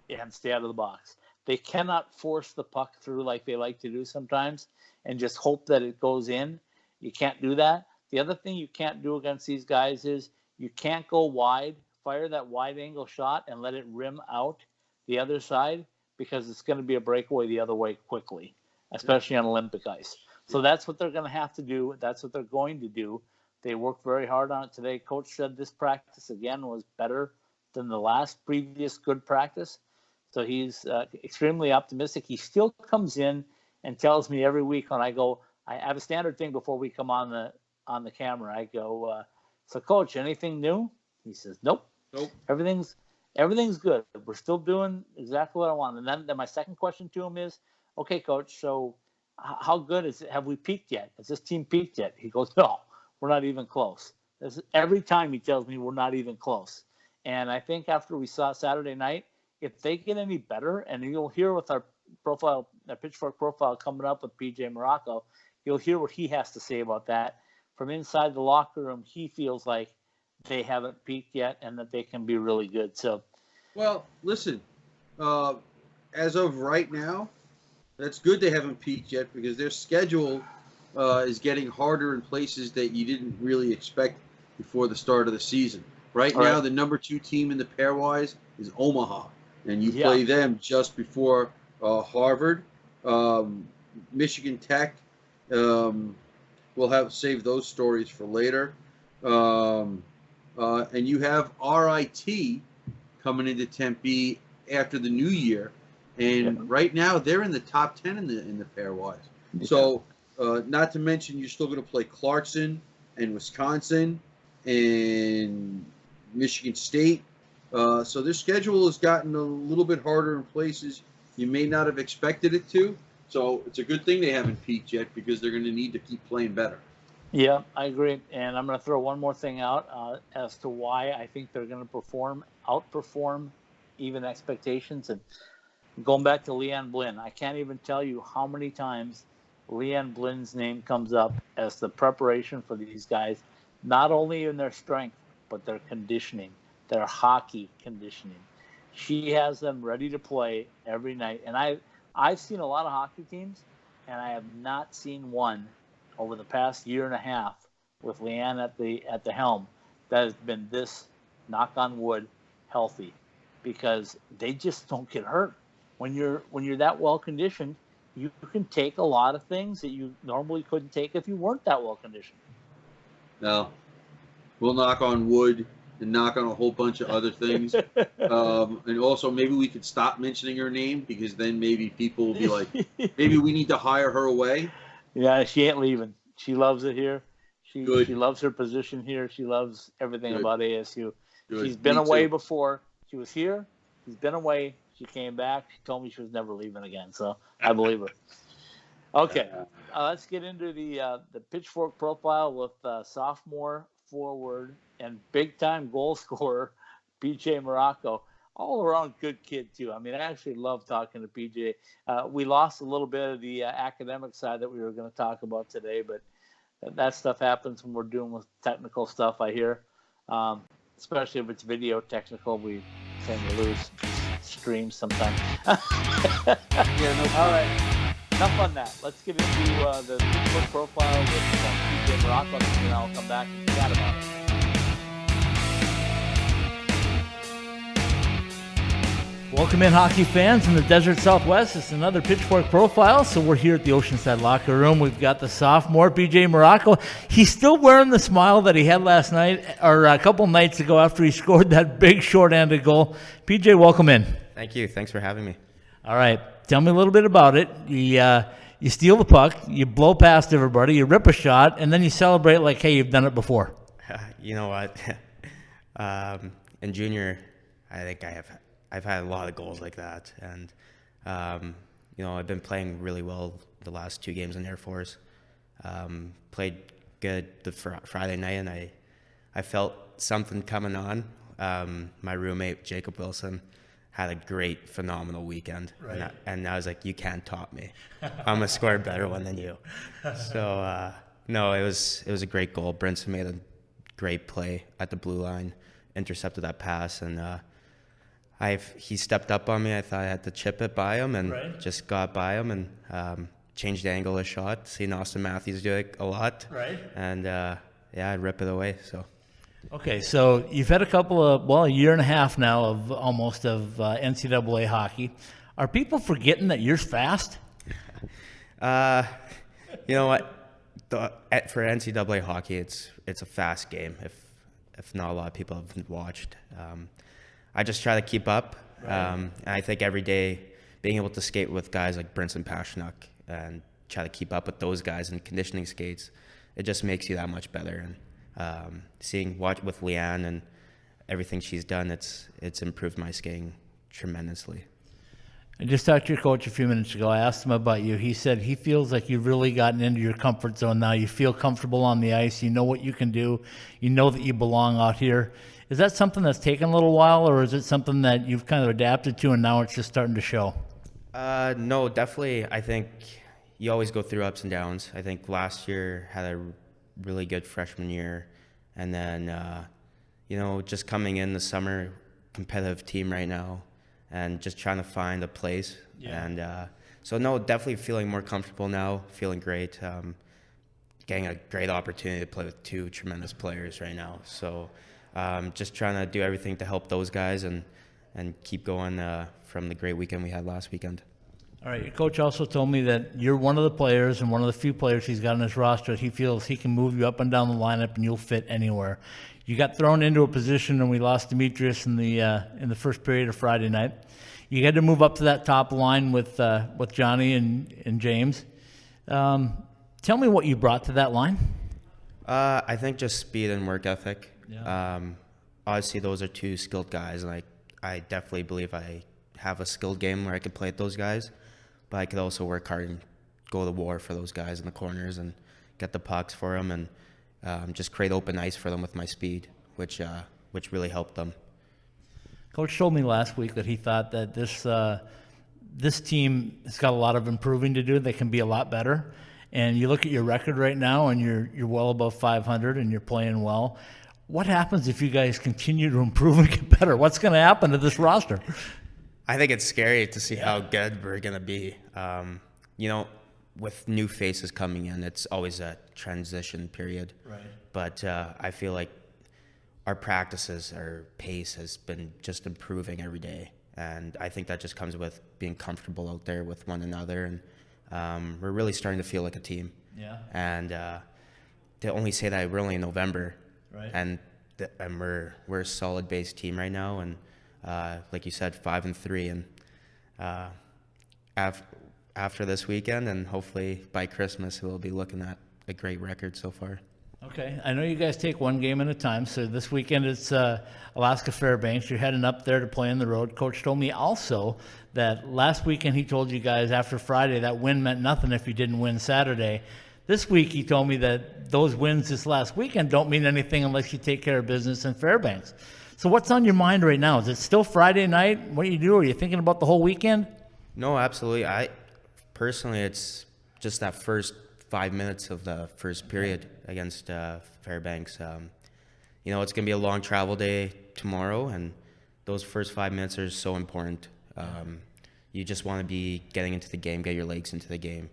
and stay out of the box. They cannot force the puck through like they like to do sometimes and just hope that it goes in. You can't do that. The other thing you can't do against these guys is you can't go wide, fire that wide angle shot and let it rim out the other side, because it's going to be a breakaway the other way quickly, especially on Olympic ice. So that's what they're going to have to do. That's what they're going to do. They worked very hard on it today. Coach said this practice, again, was better than the last previous good practice. So he's extremely optimistic. He still comes in and tells me every week when I go, I have a standard thing before we come on the camera. I go, so Coach, anything new? He says, nope. Everything's good. We're still doing exactly what I want. And then my second question to him is, okay, Coach, so how good is it? Have we peaked yet? Has this team peaked yet? He goes, no, we're not even close. Every time he tells me we're not even close. And I think after we saw Saturday night, if they get any better, and you'll hear with our profile, our Pitchfork profile coming up with PJ Marrocco, you'll hear what he has to say about that. From inside the locker room, he feels like they haven't peaked yet and that they can be really good. So, well, listen, as of right now, that's good they haven't peaked yet, because their schedule is getting harder in places that you didn't really expect before the start of the season. Right now, the number 2 team in the pairwise is Omaha, and you play them just before Harvard, Michigan Tech. We'll have save those stories for later, and you have RIT coming into Tempe after the new year, and right now they're in the top 10 in the pairwise. Yeah. So, not to mention you're still going to play Clarkson and Wisconsin and Michigan State. So their schedule has gotten a little bit harder in places you may not have expected it to. So it's a good thing they haven't peaked yet, because they're going to need to keep playing better. Yeah, I agree. And I'm going to throw one more thing out as to why I think they're going to outperform even expectations. And going back to Leanne Blinn, I can't even tell you how many times Leanne Blinn's name comes up as the preparation for these guys, not only in their strength, but their conditioning, their hockey conditioning. She has them ready to play every night. And I've seen a lot of hockey teams, and I have not seen one over the past year and a half with Leanne at the helm that has been this, knock on wood, healthy, because they just don't get hurt. When you're that well conditioned, you can take a lot of things that you normally couldn't take if you weren't that well conditioned. No, we'll knock on wood and knock on a whole bunch of other things. And also, maybe we could stop mentioning her name, because then maybe people will be like, maybe we need to hire her away. Yeah, she ain't leaving. She loves it here. She Good. loves her position here. She loves everything Good. about ASU. Good. She's been Me away too. before. She was here. She's been away. She came back. She told me she was never leaving again. So I believe her. Okay, let's get into the Pitchfork profile with sophomore forward and big-time goal scorer PJ Marrocco. All-around good kid, too. I mean, I actually love talking to PJ. We lost a little bit of the academic side that we were going to talk about today, but that stuff happens when we're doing with technical stuff, I hear. Especially if it's video technical, we tend to lose streams sometimes. All right. Enough on that. Let's get into the Pitchfork profile with PJ Marrocco, and then I'll come back and chat about it. Welcome in, hockey fans in the Desert Southwest. It's another Pitchfork profile. So we're here at the Oceanside locker room. We've got the sophomore, PJ Marrocco. He's still wearing the smile that he had last night, or a couple nights ago after he scored that big short-handed goal. PJ, welcome in. Thank you. Thanks for having me. All right. Tell me a little bit about it. You steal the puck, you blow past everybody, you rip a shot, and then you celebrate like, hey, you've done it before. You know what? In junior, I think I've had a lot of goals like that, and I've been playing really well the last 2 games in Air Force. Played good the Friday night, and I felt something coming on. My roommate Jacob Wilson had a great, phenomenal weekend, right. and I was like, you can't top me. I'm gonna score a better one than you. So no, it was a great goal. Brinson made a great play at the blue line, intercepted that pass, and he stepped up on me. I thought I had to chip it by him, and right. just got by him and changed the angle of the shot. Seen Austin Matthews do it a lot, Right. and I rip it away. So. Okay, so you've had a year and a half now of NCAA hockey. Are people forgetting that you're fast? You know what? For NCAA hockey, it's a fast game. If not a lot of people have watched, I just try to keep up. Right. And I think every day being able to skate with guys like Brinson Pashnuk and try to keep up with those guys in conditioning skates, it just makes you that much better. And watch with Leanne and everything she's done, it's improved my skating tremendously. I just talked to your coach a few minutes ago. I asked him about you. He said he feels like you've really gotten into your comfort zone now. You feel comfortable on the ice. You know what you can do. You know that you belong out here. Is that something that's taken a little while, or is it something that you've kind of adapted to and now it's just starting to show? No, definitely. I think you always go through ups and downs. I think last year had a really good freshman year, and then just coming in the summer, competitive team right now, and just trying to find a place. Yeah. And so no, definitely feeling more comfortable now, feeling great, getting a great opportunity to play with 2 tremendous players right now. So just trying to do everything to help those guys and keep going from the great weekend we had last weekend. All right, your coach also told me that you're one of the players and one of the few players he's got on his roster that he feels he can move you up and down the lineup and you'll fit anywhere. You got thrown into a position and we lost Demetrius in the first period of Friday night. You had to move up to that top line with Johnny and James. Tell me what you brought to that line. I think just speed and work ethic. Yeah. Obviously, those are 2 skilled guys, and I definitely believe I have a skilled game where I could play with those guys. But I could also work hard and go to war for those guys in the corners and get the pucks for them and just create open ice for them with my speed, which really helped them. Coach told me last week that he thought that this team has got a lot of improving to do. They can be a lot better. And you look at your record right now, and you're well above 500, and you're playing well. What happens if you guys continue to improve and get better? What's going to happen to this roster? I think it's scary to see how good we're gonna be. You know, with new faces coming in, it's always a transition period. Right. But I feel like our practices, our pace has been just improving every day, and I think that just comes with being comfortable out there with one another, and we're really starting to feel like a team. Yeah. And to only say that we're only in November, Right. and we're a solid base team right now, and like you said, 5-3, and after this weekend, and hopefully by Christmas, we'll be looking at a great record so far. Okay, I know you guys take one game at a time. So this weekend it's Alaska Fairbanks. You're heading up there to play on the road. Coach told me also that last weekend he told you guys after Friday that win meant nothing if you didn't win Saturday. This week he told me that those wins this last weekend don't mean anything unless you take care of business in Fairbanks. So what's on your mind right now? Is it still Friday night? What do you do? Are you thinking about the whole weekend? No, absolutely. Personally, it's just that first 5 minutes of the first period against Fairbanks. You know, it's going to be a long travel day tomorrow, and those first 5 minutes are so important. You just want to be getting into the game, get your legs into the game.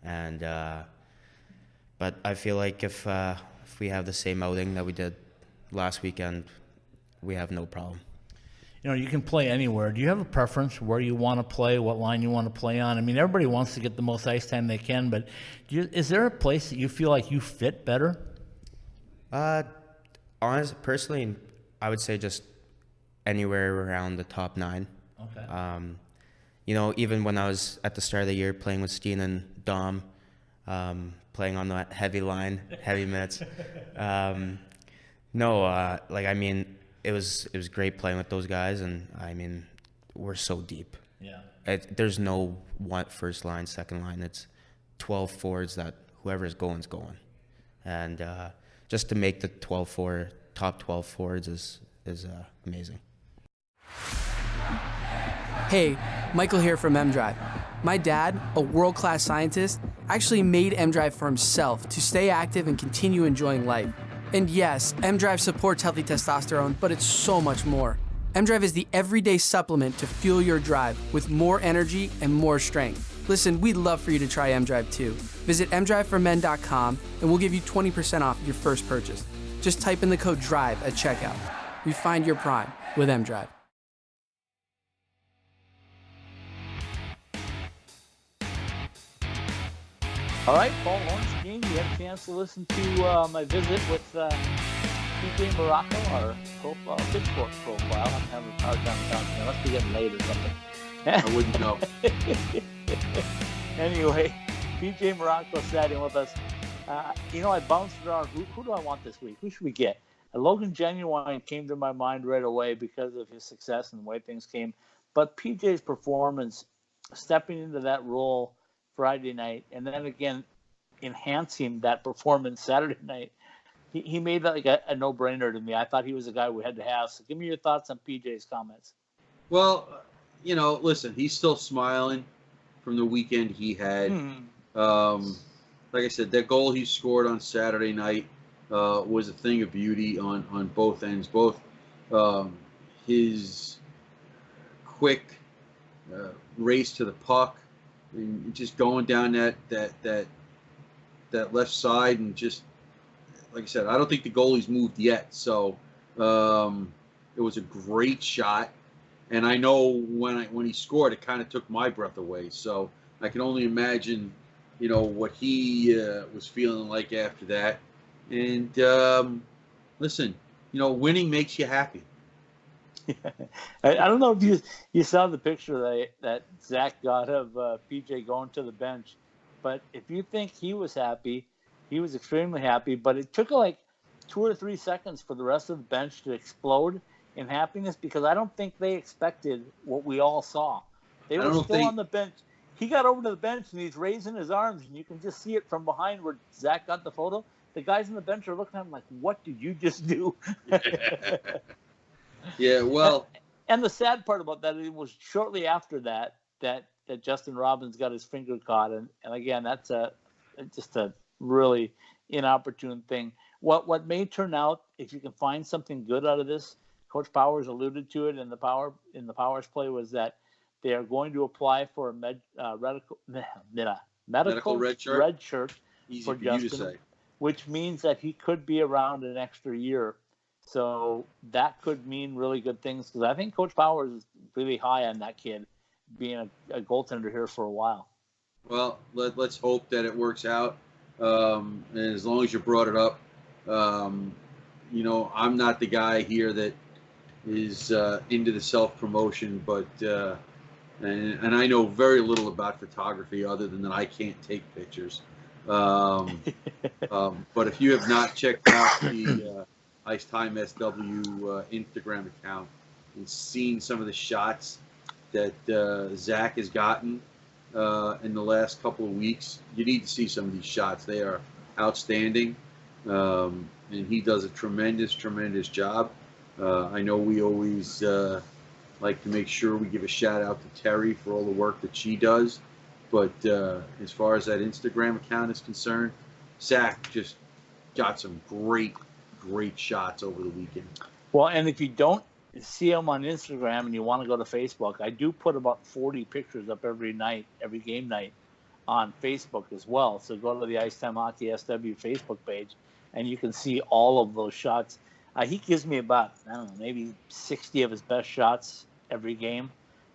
And but I feel like if we have the same outing that we did last weekend, we have no problem. You know, you can play anywhere. Do you have a preference where you want to play, what line you want to play on? I mean, everybody wants to get the most ice time they can, but is there a place that you feel like you fit better? Personally, I would say just anywhere around the top 9. Okay. You know, even when I was at the start of the year playing with Steen and Dom, playing on that heavy line, heavy minutes. I mean, it was great playing with those guys, and I mean, we're so deep. Yeah. There's no one first line, second line. It's 12 forwards that whoever's going's going, and just to make the top 12 forwards is amazing. Hey, Michael here from M-Drive. My dad, a world-class scientist, actually made M-Drive for himself to stay active and continue enjoying life. And yes, M-Drive supports healthy testosterone, but it's so much more. M-Drive is the everyday supplement to fuel your drive with more energy and more strength. Listen, we'd love for you to try M-Drive too. Visit mdriveformen.com and we'll give you 20% off your first purchase. Just type in the code DRIVE at checkout. Refine your prime with M-Drive. All right, Paul Hornstein, you had a chance to listen to my visit with PJ Marrocco, our Pitchfork profile. I'm having a hard time counting. I must be getting late or something. I wouldn't know. Anyway, PJ Marrocco sat in with us. I bounced around. Who do I want this week? Who should we get? Logan Genuine came to my mind right away because of his success and the way things came. But PJ's performance, stepping into that role Friday night, and then again enhancing that performance Saturday night, he made that like a no-brainer to me. I thought he was a guy we had to have. So give me your thoughts on PJ's comments. Well, listen, he's still smiling from the weekend he had. Like I said, that goal he scored on Saturday night was a thing of beauty on both ends. Both his quick race to the puck, and just going down that left side, and just like I said, I don't think the goalie's moved yet. So it was a great shot, and I know when he scored, it kind of took my breath away. So I can only imagine, what he was feeling like after that. And listen, winning makes you happy. I don't know if you saw the picture that Zach got of PJ going to the bench, but if you think he was happy, he was extremely happy. But it took like 2 or 3 seconds for the rest of the bench to explode in happiness, because I don't think they expected what we all saw. They were still on the bench. He got over to the bench and he's raising his arms, and you can just see it from behind where Zach got the photo. The guys on the bench are looking at him like, "What did you just do?" Yeah, well, and the sad part about that, it was shortly after that Justin Robbins got his finger caught, and again, that's just a really inopportune thing. What may turn out, if you can find something good out of this, Coach Powers alluded to it in the Powers play, was that They are going to apply for a medical red shirt? red shirt Easy for for you to Justin, say. which means that he could be around an extra year. So that could mean really good things, because I think Coach Powers is really high on that kid being a goaltender here for a while. Well, let's hope that it works out. And as long as you brought it up, you know, I'm not the guy here that is into the self-promotion, but and I know very little about photography other than that I can't take pictures. But if you have not checked out the Ice Time SW Instagram account and seen some of the shots that Zach has gotten in the last couple of weeks, you need to see some of these shots. They are outstanding, and he does a tremendous job. I know we always like to make sure we give a shout out to Terry for all the work that she does, but as far as that Instagram account is concerned, Zach just got some great shots over the weekend. Well, and if you don't see him on Instagram and you want to go to Facebook, I do put about 40 pictures up every night, every game night on Facebook as well. So go to the Ice Time Hockey SW Facebook page and you can see all of those shots. He gives me about, I don't know, maybe 60 of his best shots every game,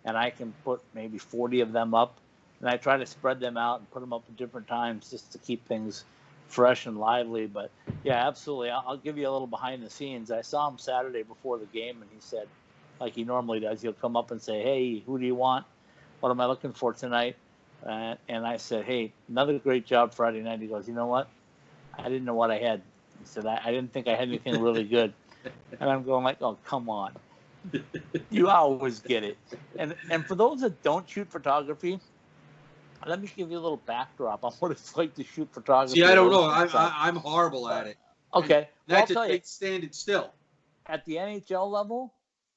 and I can put maybe 40 of them up. And I try to spread them out and put them up at different times just to keep things fresh and lively. But yeah, absolutely. I'll give you a little behind the scenes. I saw him Saturday before the game, and he said, like he normally does, he'll come up and say, "Hey, who do you want? What am I looking for tonight?" And I said, "Hey, another great job Friday night." He goes, "You know what? I didn't know what I had." He said, I didn't think I had anything really good. And I'm going like, "Oh, come on. You always get it." And for those that don't shoot photography, let me give you a little backdrop on what it's like to shoot photography. See, I don't know. I'm horrible at it. Okay. Well, that's I'll tell you, standing still. at the NHL level,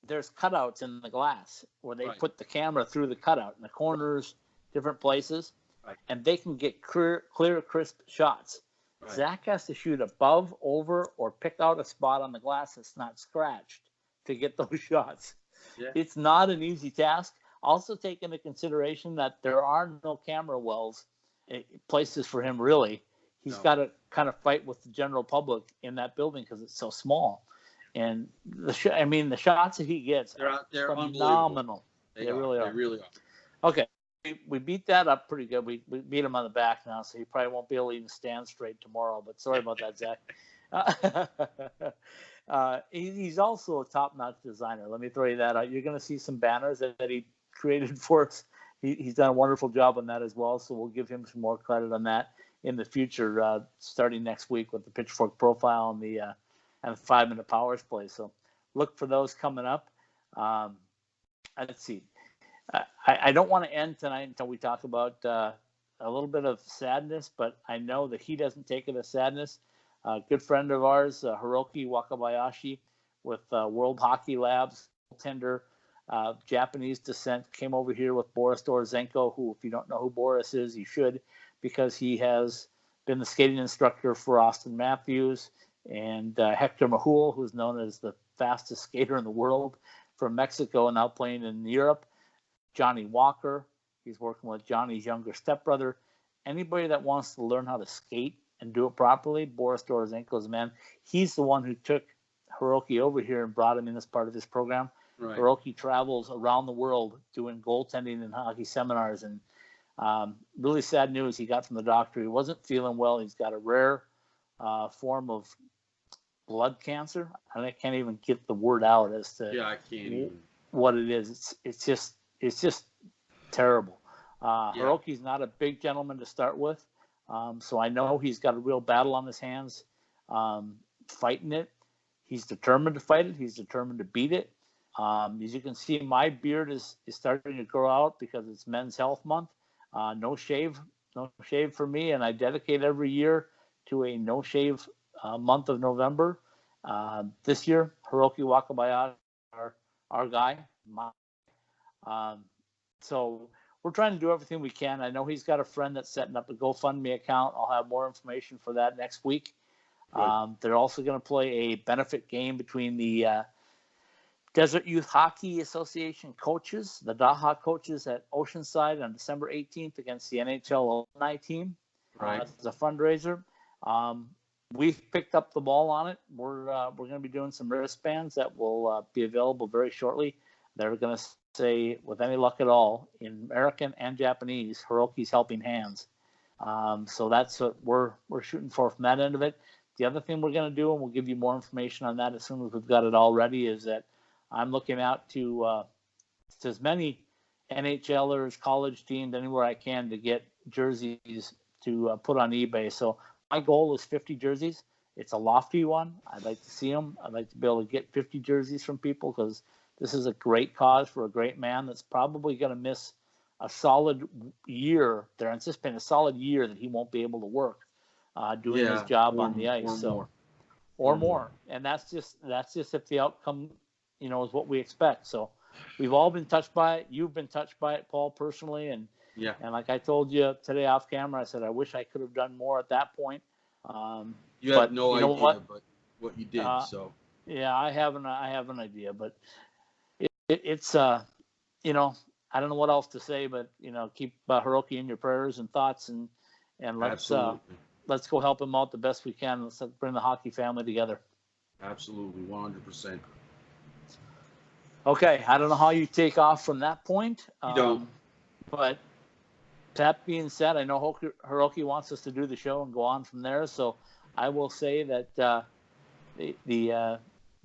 there's cutouts in the glass where they put the camera through the cutout in the corners, different places, and they can get clear, crisp shots. Right. Zach has to shoot above, over, or pick out a spot on the glass that's not scratched to get those shots. Yeah. It's not an easy task. Also take into consideration that there are no camera wells places for him, really. He's got to kind of fight with the general public in that building because it's so small. And the shots that he gets they're phenomenal. They really are. They really are. Okay, we beat that up pretty good. We beat him on the back now, so he probably won't be able to even stand straight tomorrow. But sorry about that, Zach. He's also a top-notch designer. Let me throw you that out. You're going to see some banners that he created for us. He's done a wonderful job on that as well, so we'll give him some more credit on that in the future, starting next week with the Pitchfork profile and the 5-minute powers play. So look for those coming up. Let's see. I don't want to end tonight until we talk about a little bit of sadness, but I know that he doesn't take it as sadness. A good friend of ours, Hiroki Wakabayashi, with World Hockey Labs, tender Japanese descent, came over here with Boris Dorozenko, who, if you don't know who Boris is, you should, because he has been the skating instructor for Austin Matthews and Hector Mahul, who's known as the fastest skater in the world, from Mexico and now playing in Europe. Johnny Walker, he's working with Johnny's younger stepbrother. Anybody that wants to learn how to skate and do it properly, Boris Dorozenko's man. He's the one who took Hiroki over here and brought him in as part of his program. Right. Hiroki travels around the world doing goaltending and hockey seminars, and really sad news he got from the doctor. He wasn't feeling well. He's got a rare form of blood cancer. I can't even get the word out as to what it is. It's just terrible. Hiroki's not a big gentleman to start with, so I know he's got a real battle on his hands fighting it. He's determined to fight it. He's determined to beat it. As you can see, my beard is starting to grow out because it's Men's Health Month. No shave for me, and I dedicate every year to a no shave month of November. This year, Hiroki Wakabayashi, our guy. So we're trying to do everything we can. I know he's got a friend that's setting up a GoFundMe account. I'll have more information for that next week. They're also going to play a benefit game between the Desert Youth Hockey Association coaches, the Daha coaches at Oceanside on December 18th against the NHL alumni team. Right. As a fundraiser. We've picked up the ball on it. We're going to be doing some wristbands that will be available very shortly. They're going to say, with any luck at all, in American and Japanese, Hiroki's helping hands. So that's what we're shooting for from that end of it. The other thing we're going to do, and we'll give you more information on that as soon as we've got it all ready, is that I'm looking out to as many NHLers, college teams, anywhere I can to get jerseys to put on eBay. So my goal is 50 jerseys. It's a lofty one. I'd like to see them. I'd like to be able to get 50 jerseys from people because this is a great cause for a great man that's probably going to miss a solid year. They're anticipating a solid year that he won't be able to work doing his job on the ice. Or more. And that's just if the outcome, is what we expect. So we've all been touched by it. You've been touched by it, Paul, personally, and like I told you today off camera, I said I wish I could have done more at that point. You had no idea, but what you did. So yeah, I have an idea, but it's I don't know what else to say, but keep Hiroki in your prayers and thoughts, and let's go help him out the best we can. Let's bring the hockey family together. Absolutely, 100%. Okay, I don't know how you take off from that point. You don't. But that being said, I know Hiroki wants us to do the show and go on from there. So I will say that the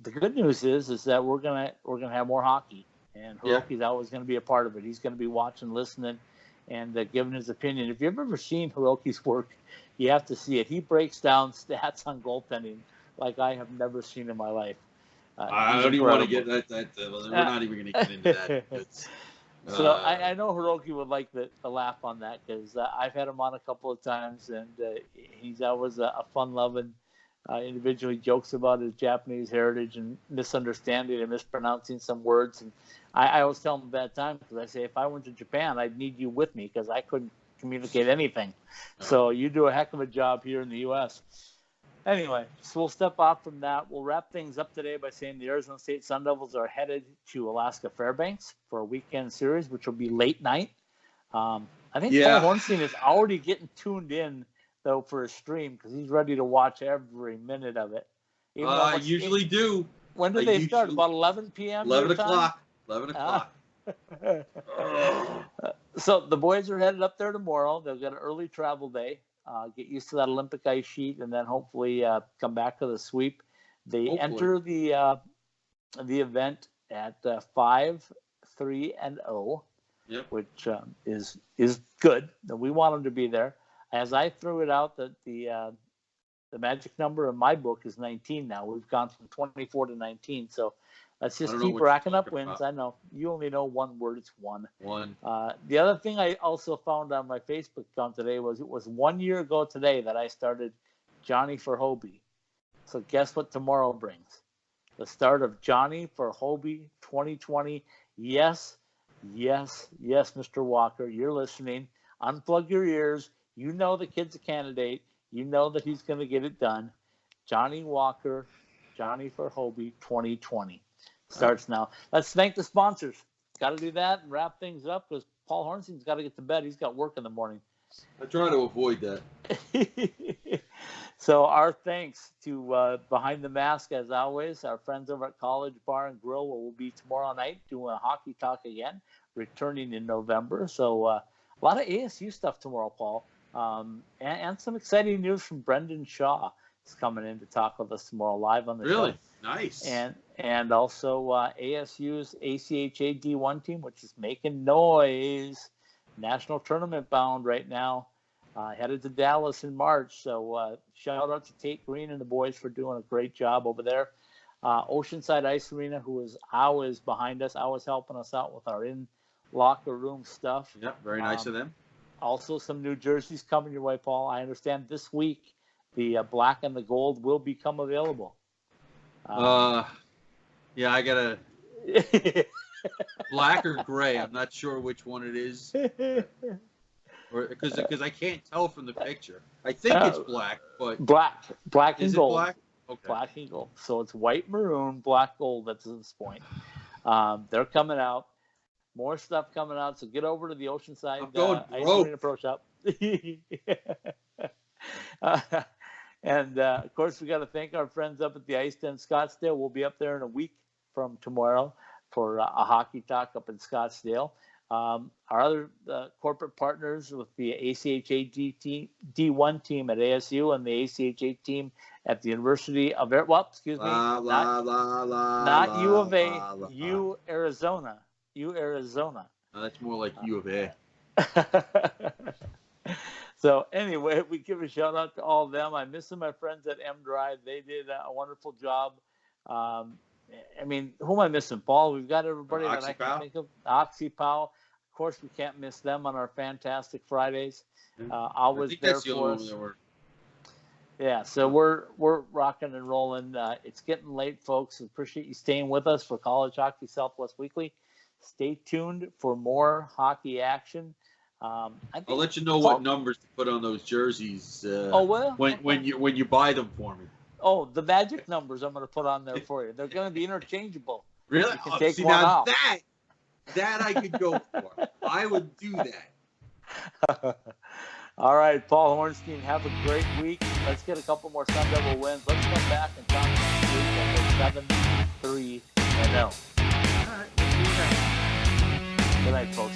good news is that we're gonna have more hockey, and Hiroki's always going to be a part of it. He's going to be watching, listening, and giving his opinion. If you've ever seen Hiroki's work, you have to see it. He breaks down stats on goaltending like I have never seen in my life. I don't even want to get that. We're not even going to get into that. So I know Hiroki would like the laugh on that because I've had him on a couple of times, and he's always a fun-loving individual. He jokes about his Japanese heritage and misunderstanding and mispronouncing some words. And I always tell him a bad time because I say, if I went to Japan, I'd need you with me because I couldn't communicate anything. So you do a heck of a job here in the U.S. Anyway, so we'll step off from that. We'll wrap things up today by saying the Arizona State Sun Devils are headed to Alaska Fairbanks for a weekend series, which will be late night. I think Paul Hornstein is already getting tuned in, though, for a stream because he's ready to watch every minute of it. I usually do. When do they start? About 11 p.m.? 11 o'clock. 11 o'clock. So the boys are headed up there tomorrow. They've got an early travel day. Get used to that Olympic ice sheet, and then hopefully come back to the sweep. They enter the event at 5-3-0, which is good. We want them to be there. As I threw it out, that the magic number in my book is 19 now. We've gone from 24 to 19, so let's just keep racking up wins. I know you only know one word. It's one. The other thing I also found on my Facebook account today was it was 1 year ago today that I started Johnny for Hobie. So guess what tomorrow brings? The start of Johnny for Hobie 2020. Yes, Mr. Walker, you're listening. Unplug your ears. You know the kid's a candidate. You know that he's going to get it done. Johnny Walker, Johnny for Hobie 2020. Starts now. Let's thank the sponsors. Got to do that and wrap things up because Paul Hornstein's got to get to bed. He's got work in the morning. I try to avoid that. So our thanks to Behind the Mask, as always. Our friends over at College Bar and Grill will be tomorrow night doing a hockey talk again, returning in November. So a lot of ASU stuff tomorrow, Paul. And some exciting news from Brendan Shaw is coming in to talk with us tomorrow live on the show. Really? Nice. And also ASU's ACHA D1 team, which is making noise, national tournament bound right now, headed to Dallas in March. So shout out to Tate Green and the boys for doing a great job over there. Oceanside Ice Arena, who is always behind us, always helping us out with our in-locker room stuff. Yep, very nice of them. Also, some new jerseys coming your way, Paul. I understand this week the black and the gold will become available. Yeah, I gotta black or gray. I'm not sure which one it is, or because I can't tell from the picture. I think it's black, but black and is gold. It black? Okay. Black and gold. So it's white, maroon, black, gold. That's this point. They're coming out. More stuff coming out. So get over to the Oceanside I'm going Ice broke. Arena Pro Shop. And of course, we got to thank our friends up at the Ice Den Scottsdale. We'll be up there in a week from tomorrow for a hockey talk up in Scottsdale. Our other corporate partners with the ACHA D1 team at ASU and the ACHA team at the University of not U of A, U Arizona. U Arizona. That's more like U of A. So anyway, we give a shout out to all of them. I'm missing my friends at M Drive. They did a wonderful job. I mean, who am I missing? Paul, we've got everybody that I can think of. Oxypow. Of course, we can't miss them on our fantastic Fridays. Always there for us. Yeah, so we're rocking and rolling. It's getting late, folks. Appreciate you staying with us for College Hockey Southwest Weekly. Stay tuned for more hockey action. I'll let you know what numbers to put on those jerseys. When you buy them for me. Oh, the magic numbers I'm going to put on there for you. They're going to be interchangeable. Really? You can take one out. That I could go for. I would do that. All right, Paul Hornstein, have a great week. Let's get a couple more Sun Devil wins. Let's come back and talk next week and go 7-3-0. All right. Good night, folks.